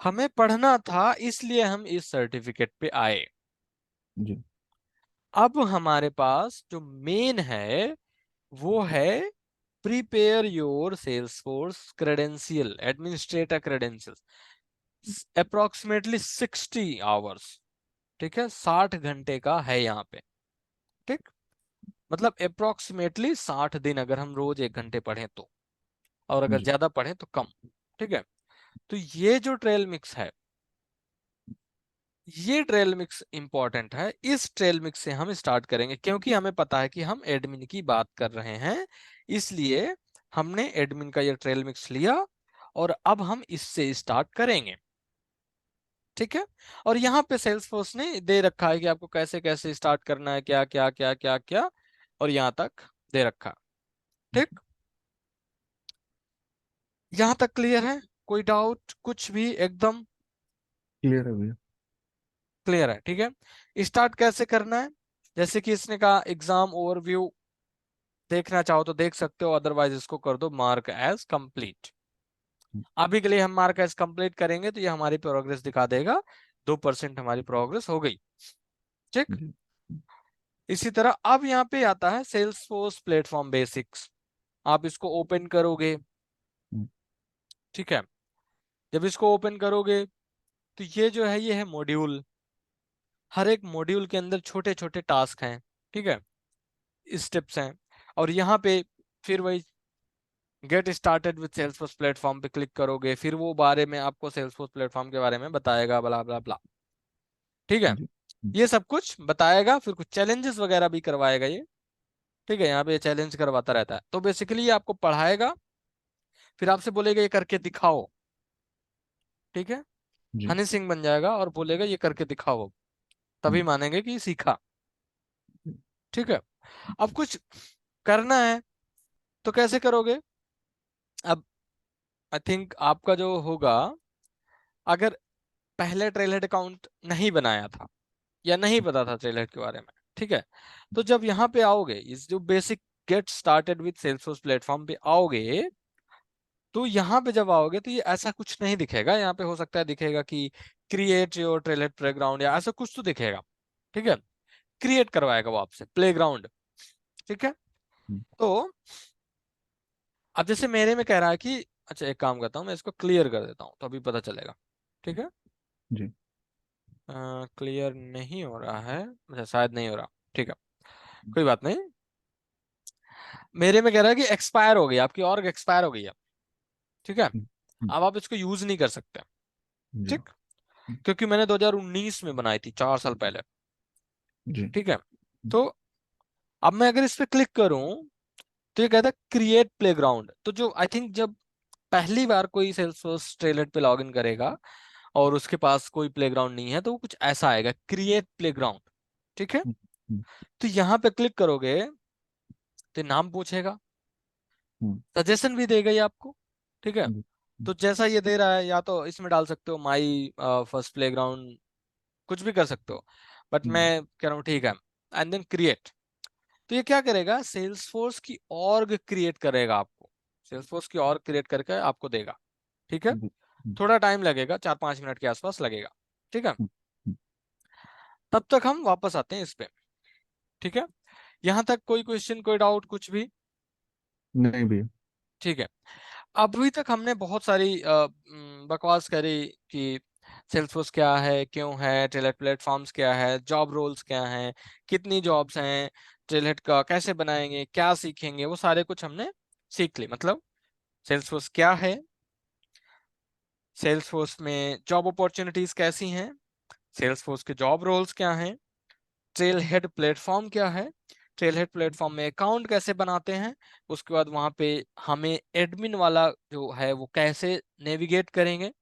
हमें पढ़ना था इसलिए हम इस सर्टिफिकेट पे आए। जी। अब हमारे पास जो मेन है वो है prepare your Salesforce credential, administrator credential, approximately 60 hours. ठीक है, 60 घंटे का है यहाँ पे। ठीक, मतलब अप्रोक्सीमेटली 60 दिन, अगर हम रोज 1 घंटे पढ़ें तो, और अगर जी। ज्यादा पढ़ें तो कम। ठीक है, तो ये जो ट्रेल मिक्स है, ये ट्रेल मिक्स इंपॉर्टेंट है। इस ट्रेल मिक्स से हम स्टार्ट करेंगे, क्योंकि हमें पता है कि हम एडमिन की बात कर रहे हैं, इसलिए हमने एडमिन का ये ट्रेल मिक्स लिया और अब हम इससे स्टार्ट करेंगे। ठीक है, और यहाँ पे सेल्सफोर्स ने दे रखा है कि आपको कैसे कैसे स्टार्ट करना है, क्या क्या क्या क्या क्या, और यहाँ तक दे रखा। ठीक, यहाँ तक क्लियर है, कोई डाउट कुछ भी, एकदम क्लियर है भैया। क्लियर है। ठीक है, स्टार्ट कैसे करना है, जैसे कि इसने कहा एग्जाम ओवरव्यू देखना चाहो तो देख सकते हो, अदरवाइज इसको कर दो मार्क एज कंप्लीट। हम्म, अभी के लिए हम मार्क एज कंप्लीट करेंगे तो ये हमारी प्रोग्रेस दिखा देगा, 2% हमारी प्रोग्रेस हो गई। ठीक, जी। इसी तरह अब यहाँ पे आता है सेल्सफोर्स प्लेटफॉर्म बेसिक्स। आप इसको ओपन करोगे। हम्म, ठीक है, जब इसको ओपन करोगे तो ये जो है ये है मॉड्यूल, हर एक मॉड्यूल के अंदर छोटे छोटे टास्क हैं। ठीक है, स्टेप्स हैं, और यहाँ पे फिर वही get started with Salesforce platform पे क्लिक करोगे, फिर वो बारे में आपको सेल्सफोर्स प्लेटफॉर्म के बारे में बताएगा, ब्ला ब्ला ब्ला। ठीक है, जी। हम्म, ये सब कुछ बताएगा, फिर कुछ चैलेंजेस वगैरह भी करवाएगा ये। ठीक है, यहाँ पे चैलेंज करवाता रहता है, तो बेसिकली ये आपको पढ़ाएगा, फिर आपसे बोलेगा ये करके दिखाओ। ठीक है, जी। हनी सिंह बन जाएगा और बोलेगा ये करके दिखाओ, तभी हम्म, मानेंगे कि सीखा। ठीक है, अब कुछ करना है तो कैसे करोगे? अब आई थिंक आपका जो होगा, अगर पहले ट्रेलहेड अकाउंट नहीं बनाया था या नहीं पता था ट्रेलहेड के बारे में, ठीक है, तो जब यहाँ पे आओगे, इस जो basic get started with Salesforce platform पे आओगे, तो यहाँ पे जब आओगे तो ये ऐसा कुछ नहीं दिखेगा। यहाँ पे हो सकता है दिखेगा कि क्रिएट योर ट्रेलहेड प्लेग्राउंड या ऐसा कुछ तो दिखेगा, ठीक है। क्रिएट करवाएगा वो आपसे प्लेग्राउंड, ठीक है। तो अब जैसे मेरे में कह रहा है कि, अच्छा एक काम करता हूँ, मैं इसको क्लियर कर देता हूँ तो अभी पता चलेगा, ठीक है। जी। क्लियर नहीं हो रहा है, अच्छा शायद नहीं हो रहा, ठीक है, कोई बात नहीं। मेरे में कह रहा है कि एक्सपायर हो गई आपकी, और एक्सपायर हो गई है, ठीक है। अब आप इसको यूज नहीं कर सकते, जी। ठीक, क्योंकि मैंने 2019 में बनाई थी, 4 साल पहले, जी। ठीक है। तो अब मैं अगर इस पे क्लिक करूं तो ये कहता है क्रिएट प्लेग्राउंड। तो जो आई थिंक जब पहली बार कोई सेल्सफोर्स ट्रेलर पे लॉगिन करेगा और उसके पास कोई प्लेग्राउंड नहीं है, तो वो कुछ ऐसा आएगा, क्रिएट प्लेग्राउंड, ठीक है। तो यहाँ पे क्लिक करोगे तो नाम पूछेगा, सजेशन भी देगा ये आपको, ठीक है। तो जैसा ये दे रहा है, या तो इसमें डाल सकते हो माई फर्स्ट प्लेग्राउंड, कुछ भी कर सकते हो, बट मैं कह रहा हूँ ठीक है, एंड देन क्रिएट। तो ये क्या करेगा, सेल्सफोर्स की ऑर्ग क्रिएट करेगा आपको, सेल्सफोर्स की ऑर्ग क्रिएट करके आपको देगा, ठीक है। थोड़ा टाइम लगेगा, 4-5 मिनट के आसपास लगेगा, ठीक है। तब तक हम वापस आते हैं इस पे, ठीक है। यहां तक कोई क्वेश्चन, कोई डाउट, कुछ भी? नहीं भैया। ठीक है। अभी तक हमने बहुत सारी बकवास करी कि सेल्सफोर्स क्या है, क्यों है, ट्रेलहेड प्लेटफॉर्म्स क्या है, जॉब रोल्स क्या हैं, कितनी जॉब्स हैं, ट्रेलहेड का कैसे बनाएंगे, क्या सीखेंगे, वो सारे कुछ हमने सीख ली। मतलब सेल्सफोर्स क्या है, सेल्सफोर्स में जॉब अपॉर्चुनिटीज कैसी हैं, सेल्सफोर्स के जॉब रोल्स क्या हैं, ट्रेल हेड प्लेटफॉर्म क्या है, ट्रेल हेड प्लेटफॉर्म में अकाउंट कैसे बनाते हैं, उसके बाद वहां पे हमें एडमिन वाला जो है वो कैसे नेविगेट करेंगे,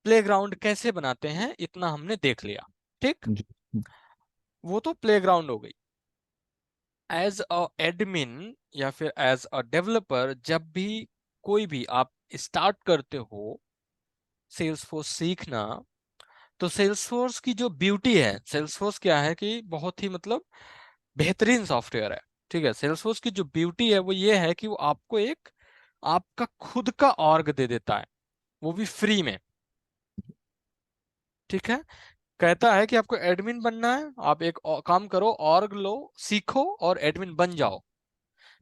प्लेग्राउंड कैसे बनाते हैं, इतना हमने देख लिया, ठीक। जी। वो तो प्लेग्राउंड हो गई। एज अ एडमिन या फिर एज अ डेवलपर, जब भी कोई भी आप स्टार्ट करते हो सेल्सफोर्स सीखना, तो सेल्सफोर्स की जो ब्यूटी है, सेल्सफोर्स क्या है कि बहुत ही मतलब बेहतरीन सॉफ्टवेयर है, ठीक है। सेल्सफोर्स की जो ब्यूटी है वो ये है कि वो आपको एक आपका खुद का ऑर्ग दे देता है, वो भी फ्री में, ठीक है। कहता है कि आपको एडमिन बनना है, आप एक काम करो, ऑर्ग लो, सीखो और एडमिन बन जाओ।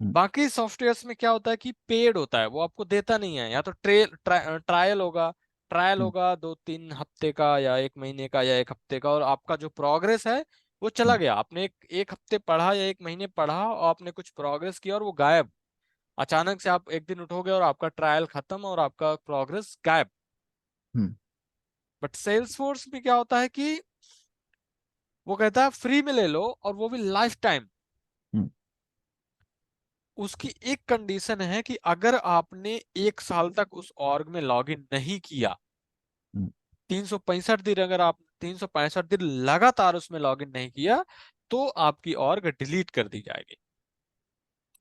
बाकी सॉफ्टवेयर्स में क्या होता है कि पेड होता है, वो आपको देता नहीं है, या तो ट्रायल होगा, ट्रायल होगा 2-3 हफ्ते का या 1 महीने का या 1 हफ्ते का, और आपका जो प्रोग्रेस है वो चला गया। आपने एक हफ्ते पढ़ा या 1 महीने पढ़ा और आपने कुछ प्रोग्रेस किया और वो गायब। अचानक से आप एक दिन उठोगे और आपका ट्रायल खत्म और आपका प्रोग्रेस गायब। बट सेल्स फोर्स में क्या होता है कि वो कहता है फ्री में ले लो, और वो भी लाइफ टाइम। उसकी एक कंडीशन है कि अगर आपने 1 साल तक उस ऑर्ग में लॉगिन नहीं किया, 365 दिन, अगर आप 365 दिन लगातार उसमें लॉगिन नहीं किया, तो आपकी ऑर्ग डिलीट कर दी जाएगी।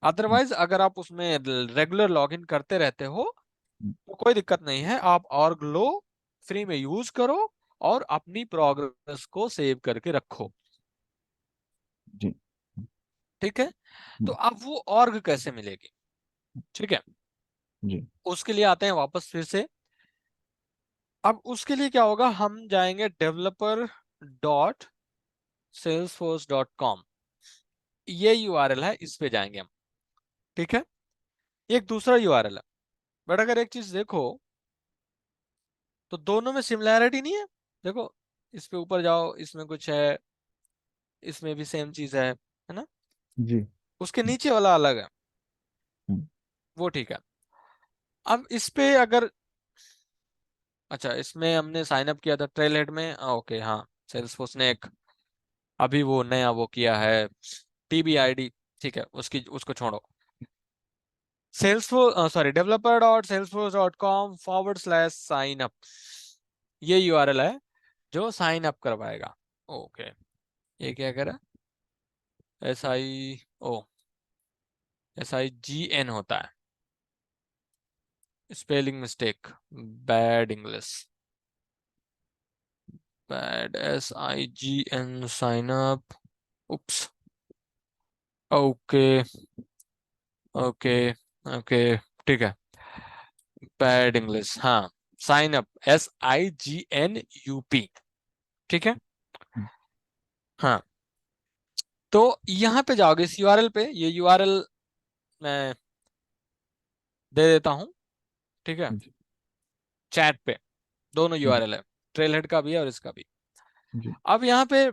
अदरवाइज अगर आप उसमें रेगुलर लॉगिन करते रहते हो तो कोई दिक्कत नहीं है, आप ऑर्ग लो, फ्री में यूज करो और अपनी प्रोग्रेस को सेव करके रखो, जी। ठीक है। तो अब वो ऑर्ग कैसे मिलेगी, ठीक है, जी। उसके लिए आते हैं वापस फिर से। अब उसके लिए क्या होगा, हम जाएंगे developer.salesforce.com, ये यूआरएल है, इस पे जाएंगे हम, ठीक है। एक दूसरा यूआरएल है, बट अगर एक चीज देखो तो दोनों में सिमिलैरिटी नहीं है। देखो, इस पे ऊपर जाओ, इसमें कुछ है, इसमें भी सेम चीज है ना। जी। उसके नीचे वाला अलग है, वो ठीक है। अब इस पे अगर, अच्छा इसमें हमने साइन अप किया था ट्रेलहेड में, ओके हाँ, सेल्सफोर्स ने एक अभी वो नया वो किया है, टीबीआईडी, ठीक है, उसकी उसको छोड़ो। सेल्सफोर्स, सॉरी, developer.salesforce.com/sign up, ये यूआरएल है जो साइन अप करवाएगा। ओके, ये क्या कह रहा है, SIO, SIGN होता है, spelling mistake, bad English, bad SIGN, sign up, oops, okay, okay, okay, ठीक है, बैड इंग्लिश, हाँ, साइन अप, SIGNUP, ठीक है। हम्म, हाँ, तो यहाँ पे जाओगे इस यूआरएल पे, ये यूआरएल मैं दे देता हूँ, ठीक है, जी चैट पे, दोनों जी यूआरएल है, ट्रेल हेड का भी है और इसका भी। जी अब यहाँ पे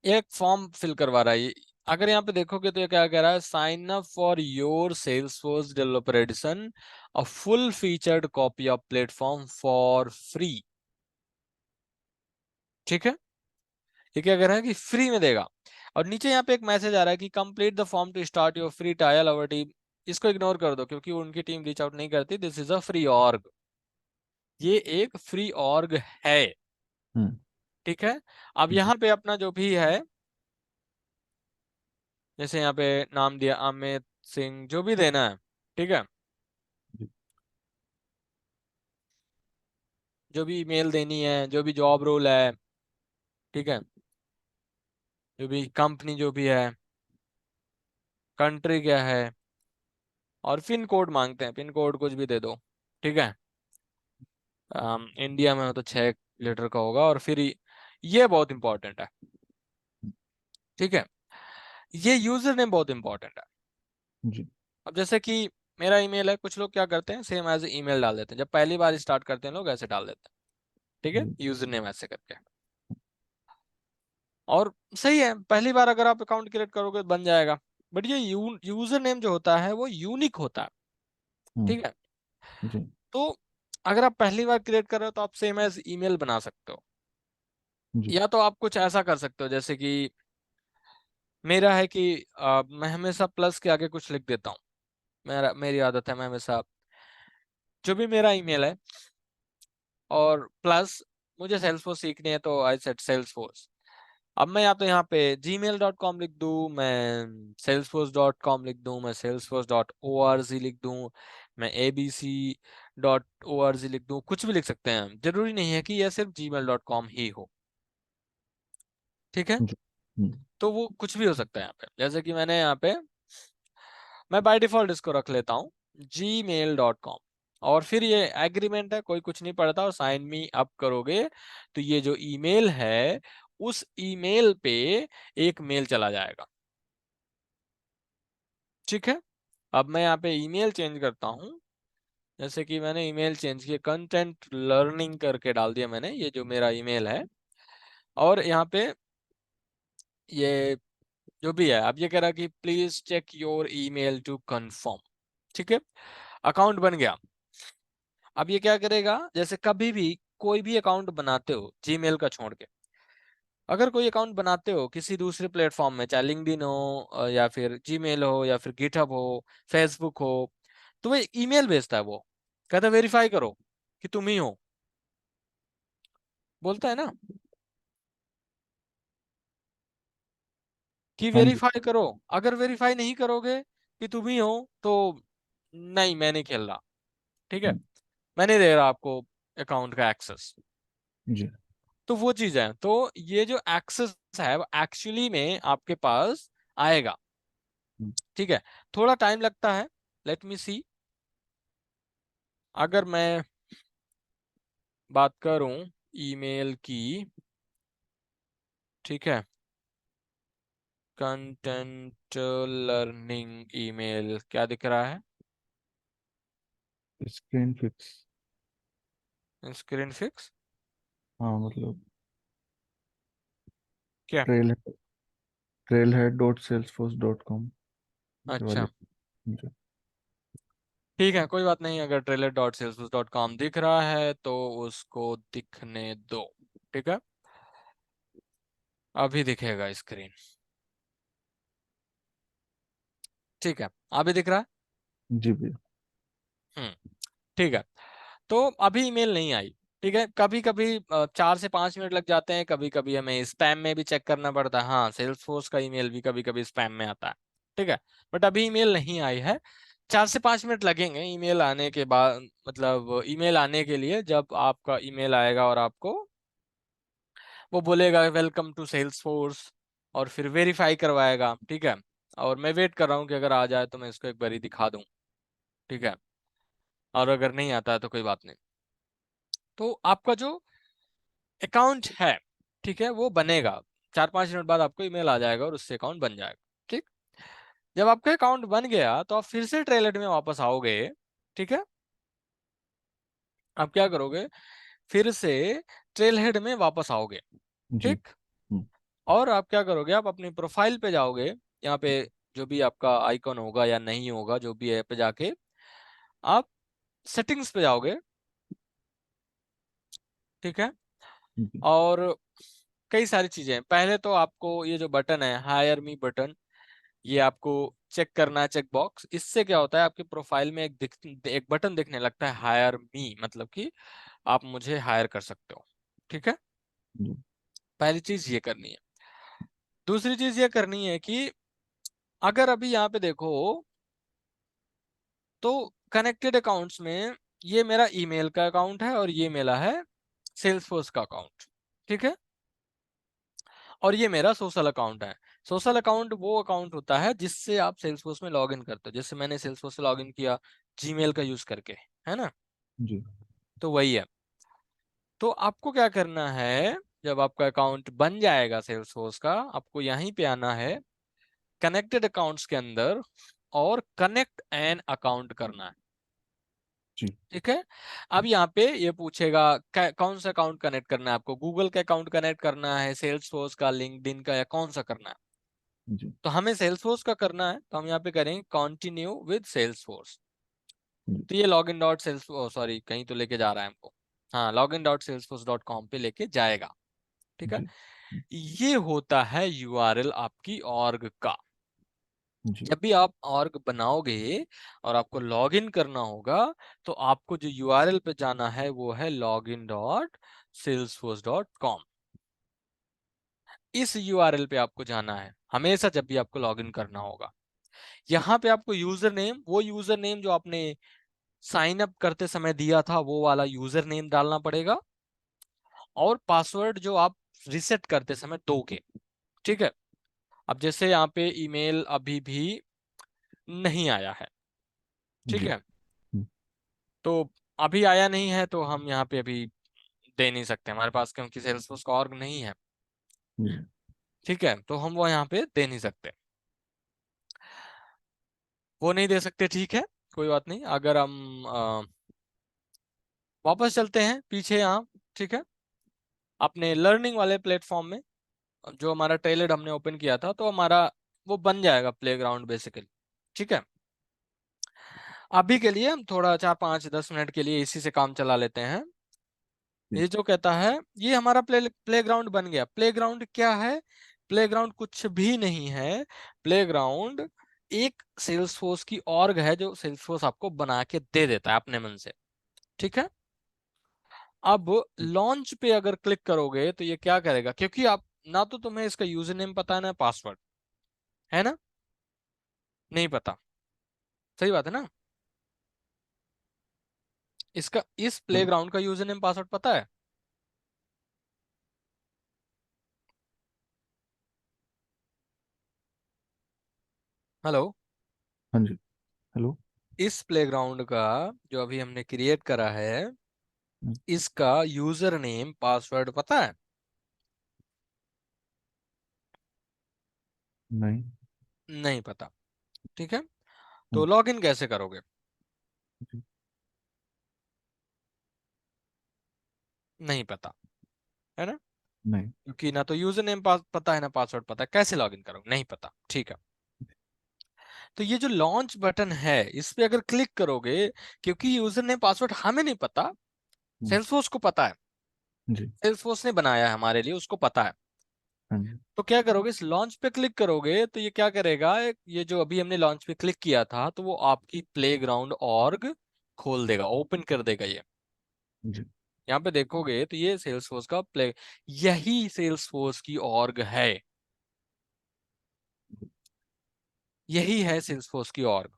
एक फॉर्म फिल करवा रहा है ये। अगर यहाँ पे देखोगे तो ये क्या कह रहा है, sign up for your Salesforce developer edition, a full featured copy of platform for free, ठीक है, ये क्या कह रहा है कि फ्री में देगा। और नीचे यहाँ पे एक मैसेज आ रहा है कि complete the form to start your free trial, our team, इसको इग्नोर कर दो क्योंकि उनकी टीम रीच आउट नहीं करती, this is a free org, ये एक फ्री ऑर्ग है, हम्म, ठीक है। अब जी यहाँ पे अपना जो भी है, जैसे यहाँ पे नाम दिया अमित सिंह, जो भी देना है, ठीक है, जी जो भी ईमेल देनी है, जो भी जॉब रोल है, ठीक है, जो भी कंपनी जो भी है, कंट्री क्या है, और पिन कोड मांगते हैं, पिन कोड कुछ भी दे दो, ठीक है। इंडिया में हो तो 6 लीटर का होगा, और फिर ये बहुत इंपॉर्टेंट है, ठीक है, ये यूजर नेम बहुत इंपॉर्टेंट है। जी अब जैसे कि मेरा ईमेल है, कुछ लोग क्या करते हैं, सेम एज ईमेल डाल देते हैं, जब पहली बार स्टार्ट करते हैं लोग ऐसे डाल देते हैं, ठीक है, जी यूजर नेम ऐसे करके। और सही है, पहली बार अगर आप अकाउंट क्रिएट करोगे तो बन जाएगा, बट ये यूजर नेम जो होता है वो यूनिक होता है, हम्म, ठीक है। जी तो अगर आप पहली बार क्रिएट कर रहे हो तो आप सेम एज ईमेल बना सकते हो, जी या तो आप कुछ ऐसा कर सकते हो, जैसे कि मेरा है कि मैं हमेशा प्लस के आगे कुछ लिख देता हूँ, मेरी आदत है, मैं हमेशा जो भी मेरा ईमेल है और प्लस मुझे सेल्सफोर्स सीखनी है तो आई सेट सेल्सफोर्स। अब मैं या तो यहाँ पे gmail.com लिख दूँ, मैं salesforce.com लिख दूँ, मैं salesforce.org लिख दूँ, मैं abc.org लिख दूँ, कुछ भी लिख सकते हैं हम, जरूरी नहीं है कि यह सिर्फ gmail.com ही हो, ठीक है। जी तो वो कुछ भी हो सकता है यहाँ पे, जैसे कि मैंने यहाँ पे, मैं बाय डिफॉल्ट इसको रख लेता हूँ gmail.com, और फिर ये एग्रीमेंट है, कोई कुछ नहीं पड़ता, और साइन मी अप करोगे तो ये जो ईमेल है उस ईमेल पे एक मेल चला जाएगा, ठीक है। अब मैं यहाँ पे ईमेल चेंज करता हूँ, जैसे कि मैंने ईमेल चेंज किया, कंटेंट लर्निंग करके डाल दिया मैंने, ये जो मेरा ईमेल है, और यहाँ पे ये जो भी है, अब ये कह रहा है कि please check your email to confirm, ठीक है, अकाउंट बन गया। अब ये क्या करेगा, जैसे कभी भी कोई भी अकाउंट बनाते हो जीमेल का छोड़ के, अगर कोई अकाउंट बनाते हो किसी दूसरे प्लेटफॉर्म में, चाहे लिंक्डइन हो, या फिर जीमेल हो, या फिर गिटहब हो, फेसबुक हो, तो वो ईमेल भेजता है, वो कहता है वेरीफाई करो कि तुम ही हो, बोलता है ना कि हाँ जी वेरीफाई करो। अगर वेरीफाई नहीं करोगे कि तुम ही हो तो नहीं, मैं नहीं खेल रहा, ठीक है, हम्म, मैं नहीं दे रहा आपको अकाउंट का एक्सेस। जी तो वो चीज है, तो ये जो एक्सेस है वो एक्चुअली में आपके पास आएगा, हम्म, ठीक है, थोड़ा टाइम लगता है, लेट मी सी। अगर मैं बात करूं ईमेल की, ठीक है, कंटेंट लर्निंग ईमेल क्या दिख रहा है, स्क्रीन फिक्स स्क्रीन फिक्स, हाँ मतलब क्या, ट्रेल trailhead.salesforce.com ये वाली अच्छा, जी ठीक है, कोई बात नहीं, अगर trailer.salesforce.com दिख रहा है तो उसको दिखने दो, ठीक है, अभी दिखेगा स्क्रीन, ठीक है, अभी दिख रहा है, जी भैया ठीक है। तो अभी ईमेल नहीं आई, ठीक है, कभी कभी 4 से 5 मिनट लग जाते हैं, कभी कभी हमें स्पैम में भी चेक करना पड़ता है, हाँ, सेल्सफोर्स का ईमेल भी कभी कभी स्पैम में आता है, ठीक है। बट अभी ईमेल नहीं आई है, 4 से 5 मिनट लगेंगे ईमेल आने के बाद, मतलब ईमेल आने के लिए। जब आपका ईमेल आएगा और आपको वो बोलेगा वेलकम टू सेल्स फोर्स, और फिर वेरीफाई करवाएगा, ठीक है। और मैं वेट कर रहा हूँ कि अगर आ जाए तो मैं इसको एक बारी दिखा दूं, ठीक है। और अगर नहीं आता है तो कोई बात नहीं। तो आपका जो अकाउंट है, ठीक है, वो बनेगा। 4-5 मिनट बाद आपको ईमेल आ जाएगा और उससे अकाउंट बन जाएगा, ठीक। जब आपका अकाउंट बन गया तो आप फिर से ट्रेलहेड में वापस आओगे, ठीक है। आप क्या करोगे, फिर से ट्रेलहेड में वापस आओगे, जी। ठीक। और आप क्या करोगे, आप अपनी प्रोफाइल पे जाओगे, यहाँ पे जो भी आपका आइकन होगा या नहीं होगा, जो भी है पे जाके आप सेटिंग्स पे जाओगे, ठीक है। जी। और कई सारी चीजें हैं। पहले तो आपको ये जो बटन है हायर मी बटन, ये आपको चेक करना है, चेक बॉक्स। इससे क्या होता है, आपके प्रोफाइल में एक बटन दिखने लगता है हायर मी, मतलब कि आप मुझे हायर कर सकते हो, ठीक है। जी। पहली चीज ये करनी है। दूसरी चीज ये करनी है कि अगर अभी यहाँ पे देखो तो कनेक्टेड अकाउंट्स में ये मेरा ईमेल का अकाउंट है और ये मेरा है सेल्सफोर्स का अकाउंट, ठीक है। और ये मेरा सोशल अकाउंट है। सोशल अकाउंट वो अकाउंट होता है जिससे आप सेल्सफोर्स में लॉग इन करते हो, जैसे मैंने सेल्सफोर्स से लॉग इन किया जीमेल का यूज करके, है ना। जी। तो वही है। तो आपको क्या करना है, जब आपका अकाउंट बन जाएगा सेल्सफोर्स का, आपको यहीं पे आना है कनेक्टेड अकाउंट्स के अंदर और कनेक्ट एन अकाउंट करना है, जी। ठीक है। अब यहाँ पे ये पूछेगा कौन सा अकाउंट कनेक्ट करना है आपको, गूगल का अकाउंट कनेक्ट करना है, सेल्सफोर्स का, लिंक्डइन का, या कौन सा करना है। जी। तो हमें सेल्सफोर्स का करना है, तो हम यहाँ पे करेंगे कंटिन्यू विद सेल्सफोर्स। जी। तो ये log in dot sales sorry कहीं तो लेके जा रहा है हमको, हाँ log in dot Salesforce dot com पे लेके जाएगा, ठीक है। जी। ये होता है यूआरएल आपकी ऑर्ग का। जी। जब भी आप ऑर्ग बनाओगे और आपको लॉग इन करना होगा, तो आपको जो यूआरएल पे जाना है वो है login dot Salesforce dot com. इस यूआरएल पे आपको जाना है हमेशा जब भी आपको लॉगिन करना होगा। यहाँ पे आपको यूजर नेम, वो यूजर नेम जो आपने साइन अप करते समय दिया था, वो वाला यूजर नेम डालना पड़ेगा। और पासवर्ड जो आप रिसेट करते समय दोगे, ठीक है। अब जैसे यहाँ पे ईमेल अभी भी नहीं आया है, ठीक जी। है। तो अभी आया नहीं है तो हम यहाँ पे अभी दे नहीं सकते हमारे पास, क्योंकि सेल्सफोर्स का ऑर्ग नहीं है, जी। ठीक है। तो हम वो यहाँ पे दे नहीं सकते, वो नहीं दे सकते, ठीक है। कोई बात नहीं। अगर हम वापस चलते हैं पीछे यहाँ, ठीक है, अपने लर्निंग वाले प्लेटफॉर्म में, जो हमारा ट्रेलर हमने ओपन किया था, तो हमारा वो बन जाएगा प्लेग्राउंड बेसिकली, ठीक है। अभी के लिए हम थोड़ा 4-5-10 मिनट के लिए इसी से काम चला लेते हैं। जी। ये जो कहता है ये हमारा प्लेग्राउंड बन गया। प्लेग्राउंड क्या है, प्लेग्राउंड कुछ भी नहीं है। प्लेग्राउंड एक सेल्सफोर्स की ऑर्ग है जो सेल्सफोर्स आपको बना के दे देता है अपने मन से, ठीक है। अब लॉन्च पे अगर क्लिक करोगे तो ये क्या करेगा, क्योंकि आप ना तो तुम्हें इसका यूजर नेम पता है ना पासवर्ड, है ना, नहीं पता, सही बात है ना। इसका इस हेलो। प्लेग्राउंड का यूजर नेम पासवर्ड पता है। हेलो। हाँ जी। हेलो। इस प्लेग्राउंड का जो अभी हमने क्रिएट करा है, हम्म, इसका यूजर नेम पासवर्ड पता है। नहीं। नहीं पता, ठीक है। हाँ तो जी। लॉगिन कैसे करोगे, जी। नहीं पता, है ना। नहीं। क्योंकि ना तो यूजर नेम पता है ना पासवर्ड पता है, कैसे लॉगिन करोगे, नहीं पता, ठीक है। तो ये जो लॉन्च बटन है इस पे अगर क्लिक करोगे, क्योंकि यूजर नेम पासवर्ड हमें नहीं पता, हम्म, सेल्सफोर्स को पता है, जी। सेल्सफोर्स ने बनाया है हमारे लिए, उसको पता है। हाँ जी। तो क्या करोगे, इस लॉन्च पे क्लिक करोगे तो ये क्या करेगा, ये जो अभी हमने लॉन्च पे क्लिक किया था, तो वो आपकी प्लेग्राउंड ऑर्ग खोल देगा, ओपन कर देगा ये। जी। यहाँ पे देखोगे तो ये सेल्सफोर्स का यही सेल्सफोर्स की ऑर्ग है। यही है सेल्सफोर्स की ऑर्ग।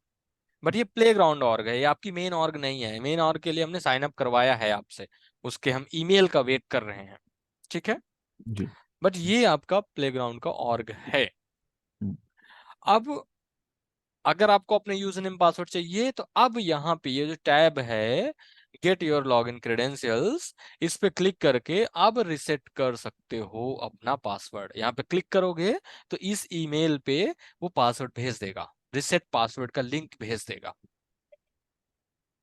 बट ये प्लेग्राउंड ऑर्ग है, ये आपकी मेन ऑर्ग नहीं है। मेन ऑर्ग के लिए हमने साइन अप करवाया है आपसे, उसके हम ईमेल का वेट कर रहे हैं, ठीक है। जी। बट ये आपका प्लेग्राउंड का ऑर्ग है। हम्म, अब अगर आपको अपने यूजर नेम पासवर्ड चाहिए, तो अब यहाँ पे ये जो टैब है गेट योर लॉगिन क्रेडेंशियल्स, इस पे क्लिक करके अब रिसेट कर सकते हो अपना पासवर्ड। यहाँ पे क्लिक करोगे तो इस ईमेल पे वो पासवर्ड भेज देगा, रिसेट पासवर्ड का लिंक भेज देगा,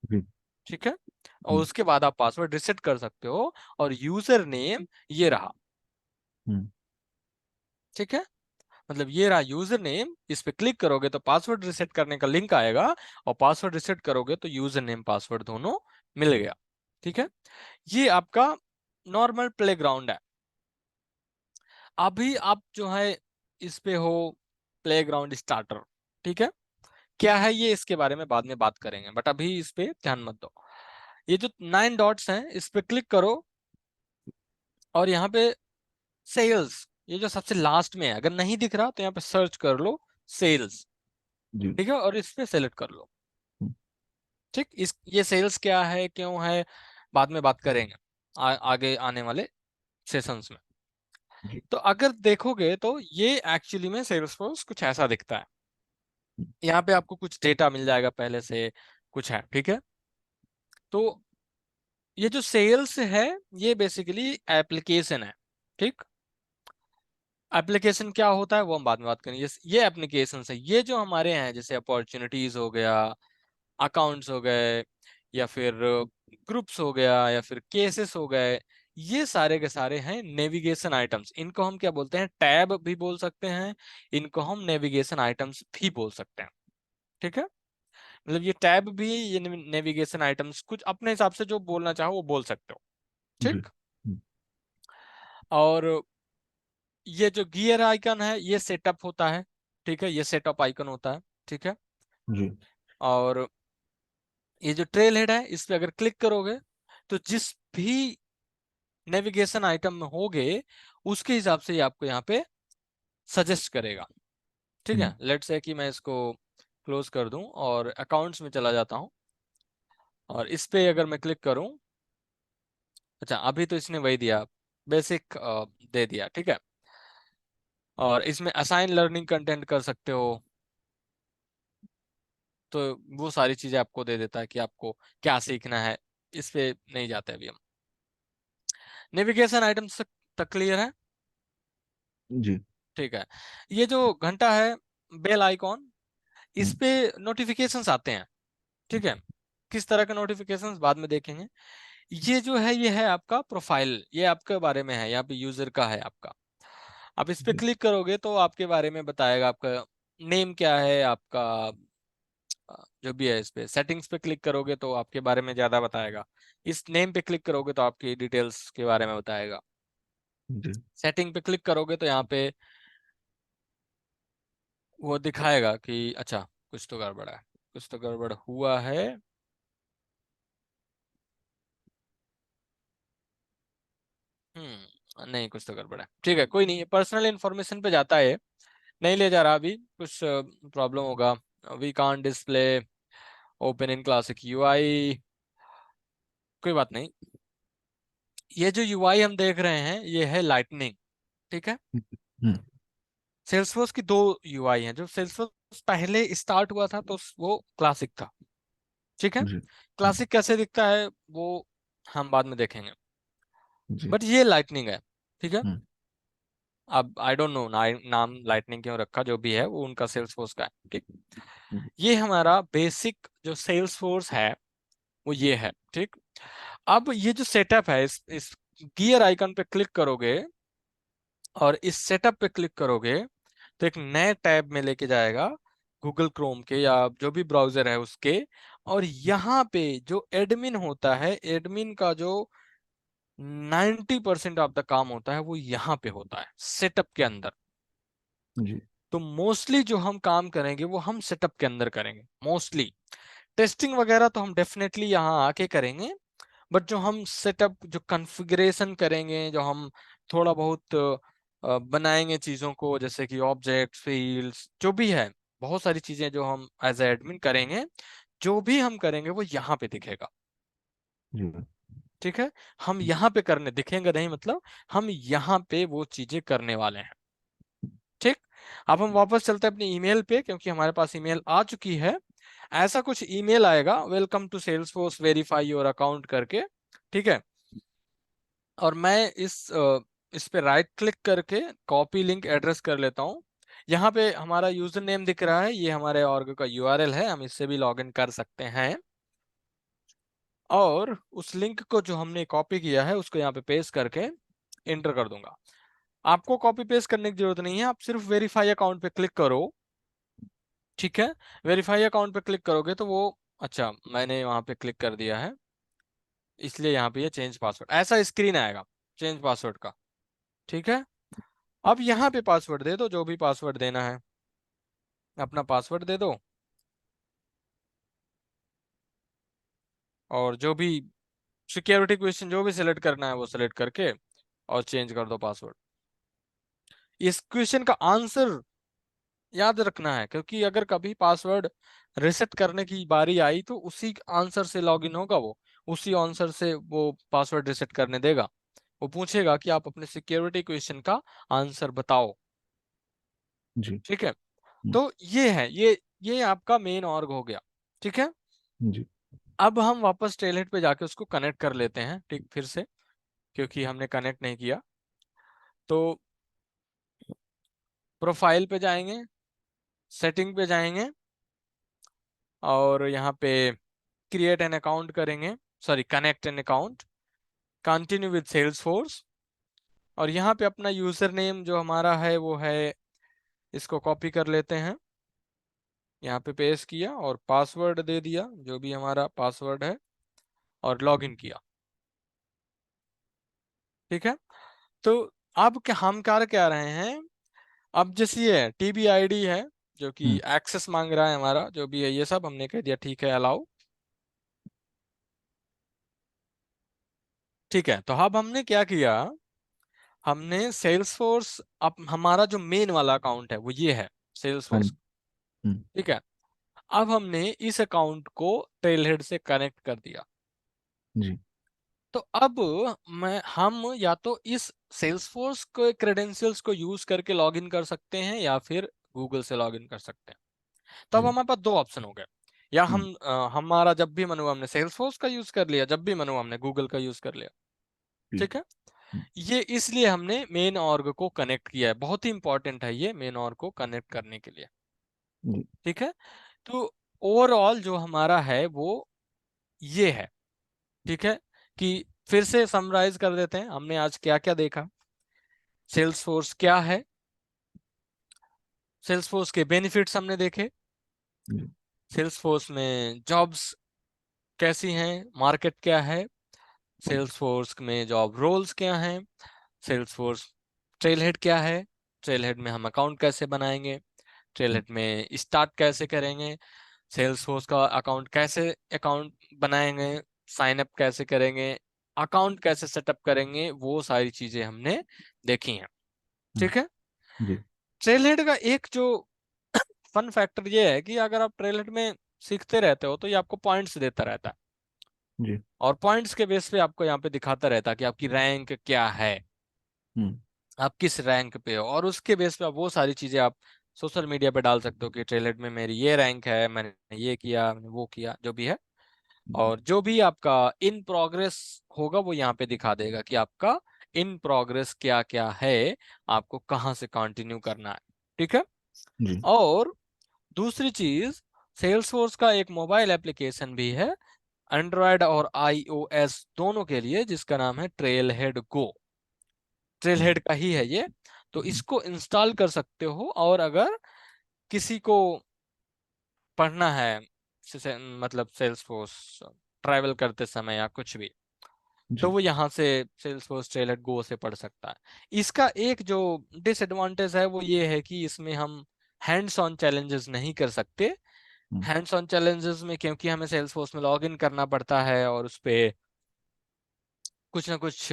जी। ठीक है। और हम्म, उसके बाद आप पासवर्ड रिसेट कर सकते हो, और यूजर नेम ये रहा, हम्म, ठीक है। मतलब ये रहा यूजर नेम, इस पे क्लिक करोगे तो पासवर्ड रिसेट करने का लिंक आएगा, और पासवर्ड रिसेट करोगे तो यूजर नेम पासवर्ड दोनों मिल गया, ठीक है। ये आपका नॉर्मल प्लेग्राउंड है। अभी आप जो है इस पे हो प्लेग्राउंड स्टार्टर, ठीक है। क्या है ये, इसके बारे में बाद में बात करेंगे, बट अभी इस पे ध्यान मत दो। ये जो 9 डॉट्स हैं इस पे क्लिक करो, और यहाँ पे सेल्स, ये जो सबसे लास्ट में है, अगर नहीं दिख रहा तो यहाँ पे सर्च कर लो सेल्स, जी। ठीक है, और इस पे सेलेक्ट कर लो, हम्म, ठीक। इस ये सेल्स क्या है, क्यों है, बाद में बात करेंगे आगे आने वाले सेशंस में। जी। तो अगर देखोगे तो ये एक्चुअली में सेल्सफोर्स कुछ ऐसा दिखता है। हम्म, यहाँ पे आपको कुछ डेटा मिल जाएगा पहले से, कुछ है, ठीक है। तो ये जो सेल्स है ये बेसिकली एप्लीकेशन है, ठीक। एप्लीकेशन क्या होता है वो हम बाद में बात करेंगे। ये एप्लीकेशन है, ये जो हमारे हैं जैसे अपॉर्चुनिटीज हो गया, अकाउंट्स हो गए, या फिर ग्रुप्स हो गया, या फिर केसेस हो गए, ये सारे के सारे हैं नेविगेशन आइटम्स। इनको हम क्या बोलते हैं, टैब भी बोल सकते हैं, इनको हम नेविगेशन आइटम्स भी बोल सकते हैं, ठीक है। मतलब ये टैब भी, ये नेविगेशन आइटम्स, कुछ अपने हिसाब से जो बोलना चाहो वो बोल सकते हो, जी। ठीक। और ये जो गियर आइकन है ये सेटअप होता है, ठीक है, ये सेटअप आइकन होता है, ठीक है। जी। और ये जो ट्रेल हेड है इस पे अगर क्लिक करोगे तो जिस भी नेविगेशन आइटम में होगे उसके हिसाब से ये आपको यहाँ पे सजेस्ट करेगा, ठीक हम्म, है। लेट्स से कि मैं इसको क्लोज कर दूं और अकाउंट्स में चला जाता हूं, और इस पे अगर मैं क्लिक करूं, अच्छा अभी तो इसने वही दिया, बेसिक दे दिया, ठीक है। और इसमें असाइन लर्निंग कंटेंट कर सकते हो, तो वो सारी चीजें आपको दे देता है कि आपको क्या सीखना है। इस पे नहीं जाते अभी हम। नेविगेशन आइटम्स तक क्लियर है, जी। ठीक है। ये जो घंटा है, बेल आइकॉन, इस हम्म, पे नोटिफिकेशंस आते हैं, ठीक है। किस तरह के नोटिफिकेशंस बाद में देखेंगे। ये जो है ये है आपका प्रोफाइल, ये आपके बारे में है, यहाँ पे यूजर का है आपका। आप इस पे जी। क्लिक करोगे तो आपके बारे में बताएगा, आपका नेम क्या है, आपका जो भी है। इस पे सेटिंग्स पे क्लिक करोगे तो आपके बारे में ज्यादा बताएगा, इस नेम पे क्लिक करोगे तो आपकी डिटेल्स के बारे में बताएगा। जी। सेटिंग पे क्लिक करोगे तो यहाँ पे वो दिखाएगा कि अच्छा कुछ तो गड़बड़ है, कुछ तो गड़बड़ हुआ है। नहीं, कुछ तो गड़बड़ है, ठीक है, कोई नहीं, पर्सनल इन्फॉर्मेशन पे जाता है, नहीं ले जा रहा अभी, कुछ प्रॉब्लम होगा। We can't display open in classic UI, कोई बात नहीं। ये जो यूआई हम देख रहे हैं ये है लाइटनिंग, ठीक है। हम्म, सेल्सफोर्स की दो यूआई हैं। जब सेल्सफोर्स पहले स्टार्ट हुआ था तो वो क्लासिक था, ठीक है। जी। क्लासिक कैसे दिखता है वो हम बाद में देखेंगे, जी। बट ये लाइटनिंग है, ठीक है। हम्म, अब आई डोंट नो नाम लाइटनिंग क्यों रखा, जो भी है वो उनका सेल्सफोर्स का है, ठीक। जी। ये हमारा बेसिक जो सेल्सफोर्स है वो ये है, ठीक। अब ये जो सेटअप है, इस गियर आइकन पे क्लिक करोगे और इस सेटअप पे क्लिक करोगे तो एक नए टैब में लेके जाएगा, गूगल क्रोम के या जो भी ब्राउजर है उसके। और यहाँ पे जो एडमिन होता है, एडमिन का जो 90% ऑफ द काम होता है वो यहाँ पे होता है सेटअप के अंदर। जी। तो मोस्टली जो हम काम करेंगे वो हम सेटअप के अंदर करेंगे मोस्टली। टेस्टिंग वगैरह तो हम डेफिनेटली यहाँ आके करेंगे, बट जो हम सेटअप जो कॉन्फ़िगरेशन करेंगे, जो हम थोड़ा बहुत बनाएंगे चीजों को, जैसे कि ऑब्जेक्ट फील्ड्स जो भी है, बहुत सारी चीजें जो हम एज ए एडमिन करेंगे, जो भी हम करेंगे वो यहाँ पे दिखेगा। जी ठीक है, हम यहाँ पे करने दिखेंगे नहीं, मतलब हम यहाँ पे वो चीजें करने वाले हैं। ठीक, अब हम वापस चलते हैं अपनी ईमेल पे, क्योंकि हमारे पास ईमेल आ चुकी है। ऐसा कुछ ईमेल आएगा, welcome to Salesforce, verify your account करके। ठीक है, और मैं इस पे राइट क्लिक करके कॉपी लिंक एड्रेस कर लेता हूँ। यहाँ पे हमारा यूजर नेम दिख रहा है, ये हमारे ऑर्ग का यूआरएल है, हम इससे भी लॉगिन कर सकते हैं। और उस लिंक को जो हमने कॉपी किया है उसको यहाँ पे पेस्ट करके एंटर कर दूंगा। आपको कॉपी पेस्ट करने की जरूरत नहीं है, आप सिर्फ वेरीफाई अकाउंट पे क्लिक करो। ठीक है, वेरीफाई अकाउंट पे क्लिक करोगे तो वो, अच्छा मैंने वहां पे क्लिक कर दिया है, इसलिए यहाँ पे ये चेंज पासवर्ड ऐसा स्क्रीन आएगा चेंज पासवर्ड का। ठीक है, अब यहाँ पे पासवर्ड दे दो, जो भी पासवर्ड देना है अपना पासवर्ड दे दो, और जो भी सिक्योरिटी क्वेश्चन जो भी सिलेक्ट करना है वो सिलेक्ट करके और चेंज कर दो पासवर्ड। इस क्वेश्चन का आंसर याद रखना है, क्योंकि अगर कभी पासवर्ड रिसेट करने की बारी आई तो उसी आंसर से लॉगिन होगा वो, उसी आंसर से वो पासवर्ड रिसेट करने देगा। वो पूछेगा कि आप अपने सिक्योरिटी क्वेश्चन का आंसर बताओ। जी ठीक है, हम्म, तो ये है, ये आपका मेन ऑर्ग हो गया। ठीक है, जी अब हम वापस टेलहेड पे जाके उसको कनेक्ट कर लेते हैं, ठीक, फिर से, क्योंकि हमने कनेक्ट नहीं किया। तो प्रोफाइल पे जाएंगे, सेटिंग पे जाएंगे, और यहाँ पे क्रिएट एन अकाउंट करेंगे, sorry connect an account, continue with Salesforce, और यहाँ पे अपना यूजर नेम जो हमारा है वो है, इसको कॉपी कर लेते हैं, यहाँ पे पेस्ट किया और पासवर्ड दे दिया जो भी हमारा पासवर्ड है, और लॉगिन किया। ठीक है, तो अब क्या हम कर क्या रहे हैं, अब जैसे ये टीबी आईडी है जो कि हम्म, एक्सेस मांग रहा है हमारा, जो भी है ये सब हमने कह दिया ठीक है अलाउ। ठीक है, तो अब हमने क्या किया, हमने सेल्सफोर्स, अब हमारा जो मेन वाला अकाउंट है वो ये है हाँ सेल्सफोर्स। हम्म, ठीक है, अब हमने इस अकाउंट को ट्रेलहेड से कनेक्ट कर दिया। जी तो अब हम या तो इस सेल्सफोर्स के क्रेडेंशियल्स को यूज करके लॉगिन कर सकते हैं या फिर गूगल से लॉगिन कर सकते हैं। तो अब जी हमारे पास दो ऑप्शन हो गए, या हम्म, हमारा जब भी मन हुआ हमने सेल्सफोर्स का यूज कर लिया, जब भी मन हुआ हमने गूगल का यूज कर लिया। जी ठीक है, ये इसलिए हमने मेन ऑर्ग को कनेक्ट किया है, बहुत ही इंपॉर्टेंट है ये मेन ऑर्ग को कनेक्ट करने के लिए। जी ठीक है, तो ओवरऑल जो हमारा है वो ये है। ठीक है, कि फिर से समराइज कर देते हैं हमने आज क्या क्या देखा। सेल्सफोर्स क्या है, सेल्सफोर्स के बेनिफिट्स हमने देखे, जी सेल्सफोर्स में जॉब्स कैसी हैं, मार्केट क्या है, सेल्सफोर्स में जॉब रोल्स क्या हैं, सेल्सफोर्स ट्रेलहेड क्या है, ट्रेलहेड में हम अकाउंट कैसे बनाएंगे, हम्म, ट्रेलहेड में स्टार्ट कैसे करेंगे, सेल्सफोर्स का अकाउंट बनाएंगे, साइन अप कैसे करेंगे, अकाउंट कैसे सेटअप करेंगे, वो सारी चीजें हमने देखी हैं। हम्म, ठीक है, जी ट्रेलहेड का एक जो फन फैक्टर ये है कि अगर आप ट्रेलहेड में सीखते रहते हो तो ये आपको पॉइंट्स देता रहता है, जी और पॉइंट्स के बेस पे आपको यहाँ पे दिखाता रहता है कि आपकी रैंक क्या है, हम्म, आप किस रैंक पे हो, और उसके बेस पे आप वो सारी चीजें आप सोशल मीडिया पे डाल सकते हो कि ट्रेलहेड में मेरी ये रैंक है, मैंने ये किया, मैंने वो किया, जो भी है। जी और जो भी आपका इन प्रोग्रेस होगा वो यहाँ पे दिखा देगा कि आपका इन प्रोग्रेस क्या क्या है, आपको कहाँ से कंटिन्यू करना है। ठीक है, जी और दूसरी चीज, सेल्सफोर्स का एक मोबाइल एप्लीकेशन भी है, एंड्रॉयड और आईओएस दोनों के लिए, जिसका नाम है ट्रेल हेड गो। ट्रेल हम्म, हेड का ही है ये, तो हम्म, इसको इंस्टॉल कर सकते हो, और अगर किसी को पढ़ना है मतलब सेल्सफोर्स ट्रैवल करते समय या कुछ भी, तो जी वो यहाँ से सेल्सफोर्स ट्रेलर गो से पढ़ सकता है। इसका एक जो डिसएडवांटेज है वो ये है कि इसमें हम हैंड्स ऑन चैलेंजेस नहीं कर सकते। हम्म, हैंड्स ऑन चैलेंजेस में क्योंकि हमें सेल्सफोर्स में लॉग इन करना पड़ता है और उस पे कुछ ना कुछ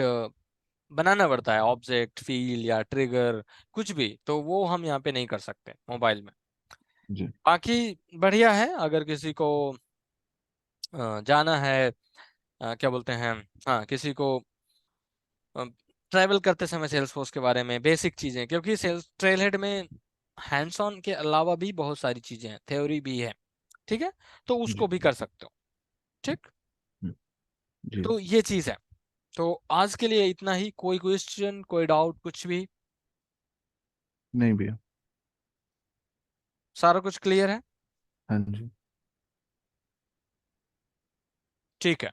बनाना पड़ता है, ऑब्जेक्ट फील या ट्रिगर कुछ भी, तो वो हम यहाँ पे नहीं कर सकते मोबाइल में। जी। बाकी बढ़िया है, अगर किसी को जाना है, क्या बोलते हैं, हाँ किसी को ट्रैवल करते समय सेल्स फोर्स के बारे में बेसिक चीजें, क्योंकि सेल्स ट्रेल हेड में हैंड्स ऑन के अलावा भी बहुत सारी चीजें हैं, थ्योरी भी है, ठीक है, तो जी। उसको भी कर सकते हो। ठीक। हम्म, जी। तो ये चीज है। तो आज के लिए इतना ही। कोई क्वेश्चन, कोई डाउट, कुछ भी? नहीं भैया। सारा कुछ क्लियर है? हाँ जी। ठीक है।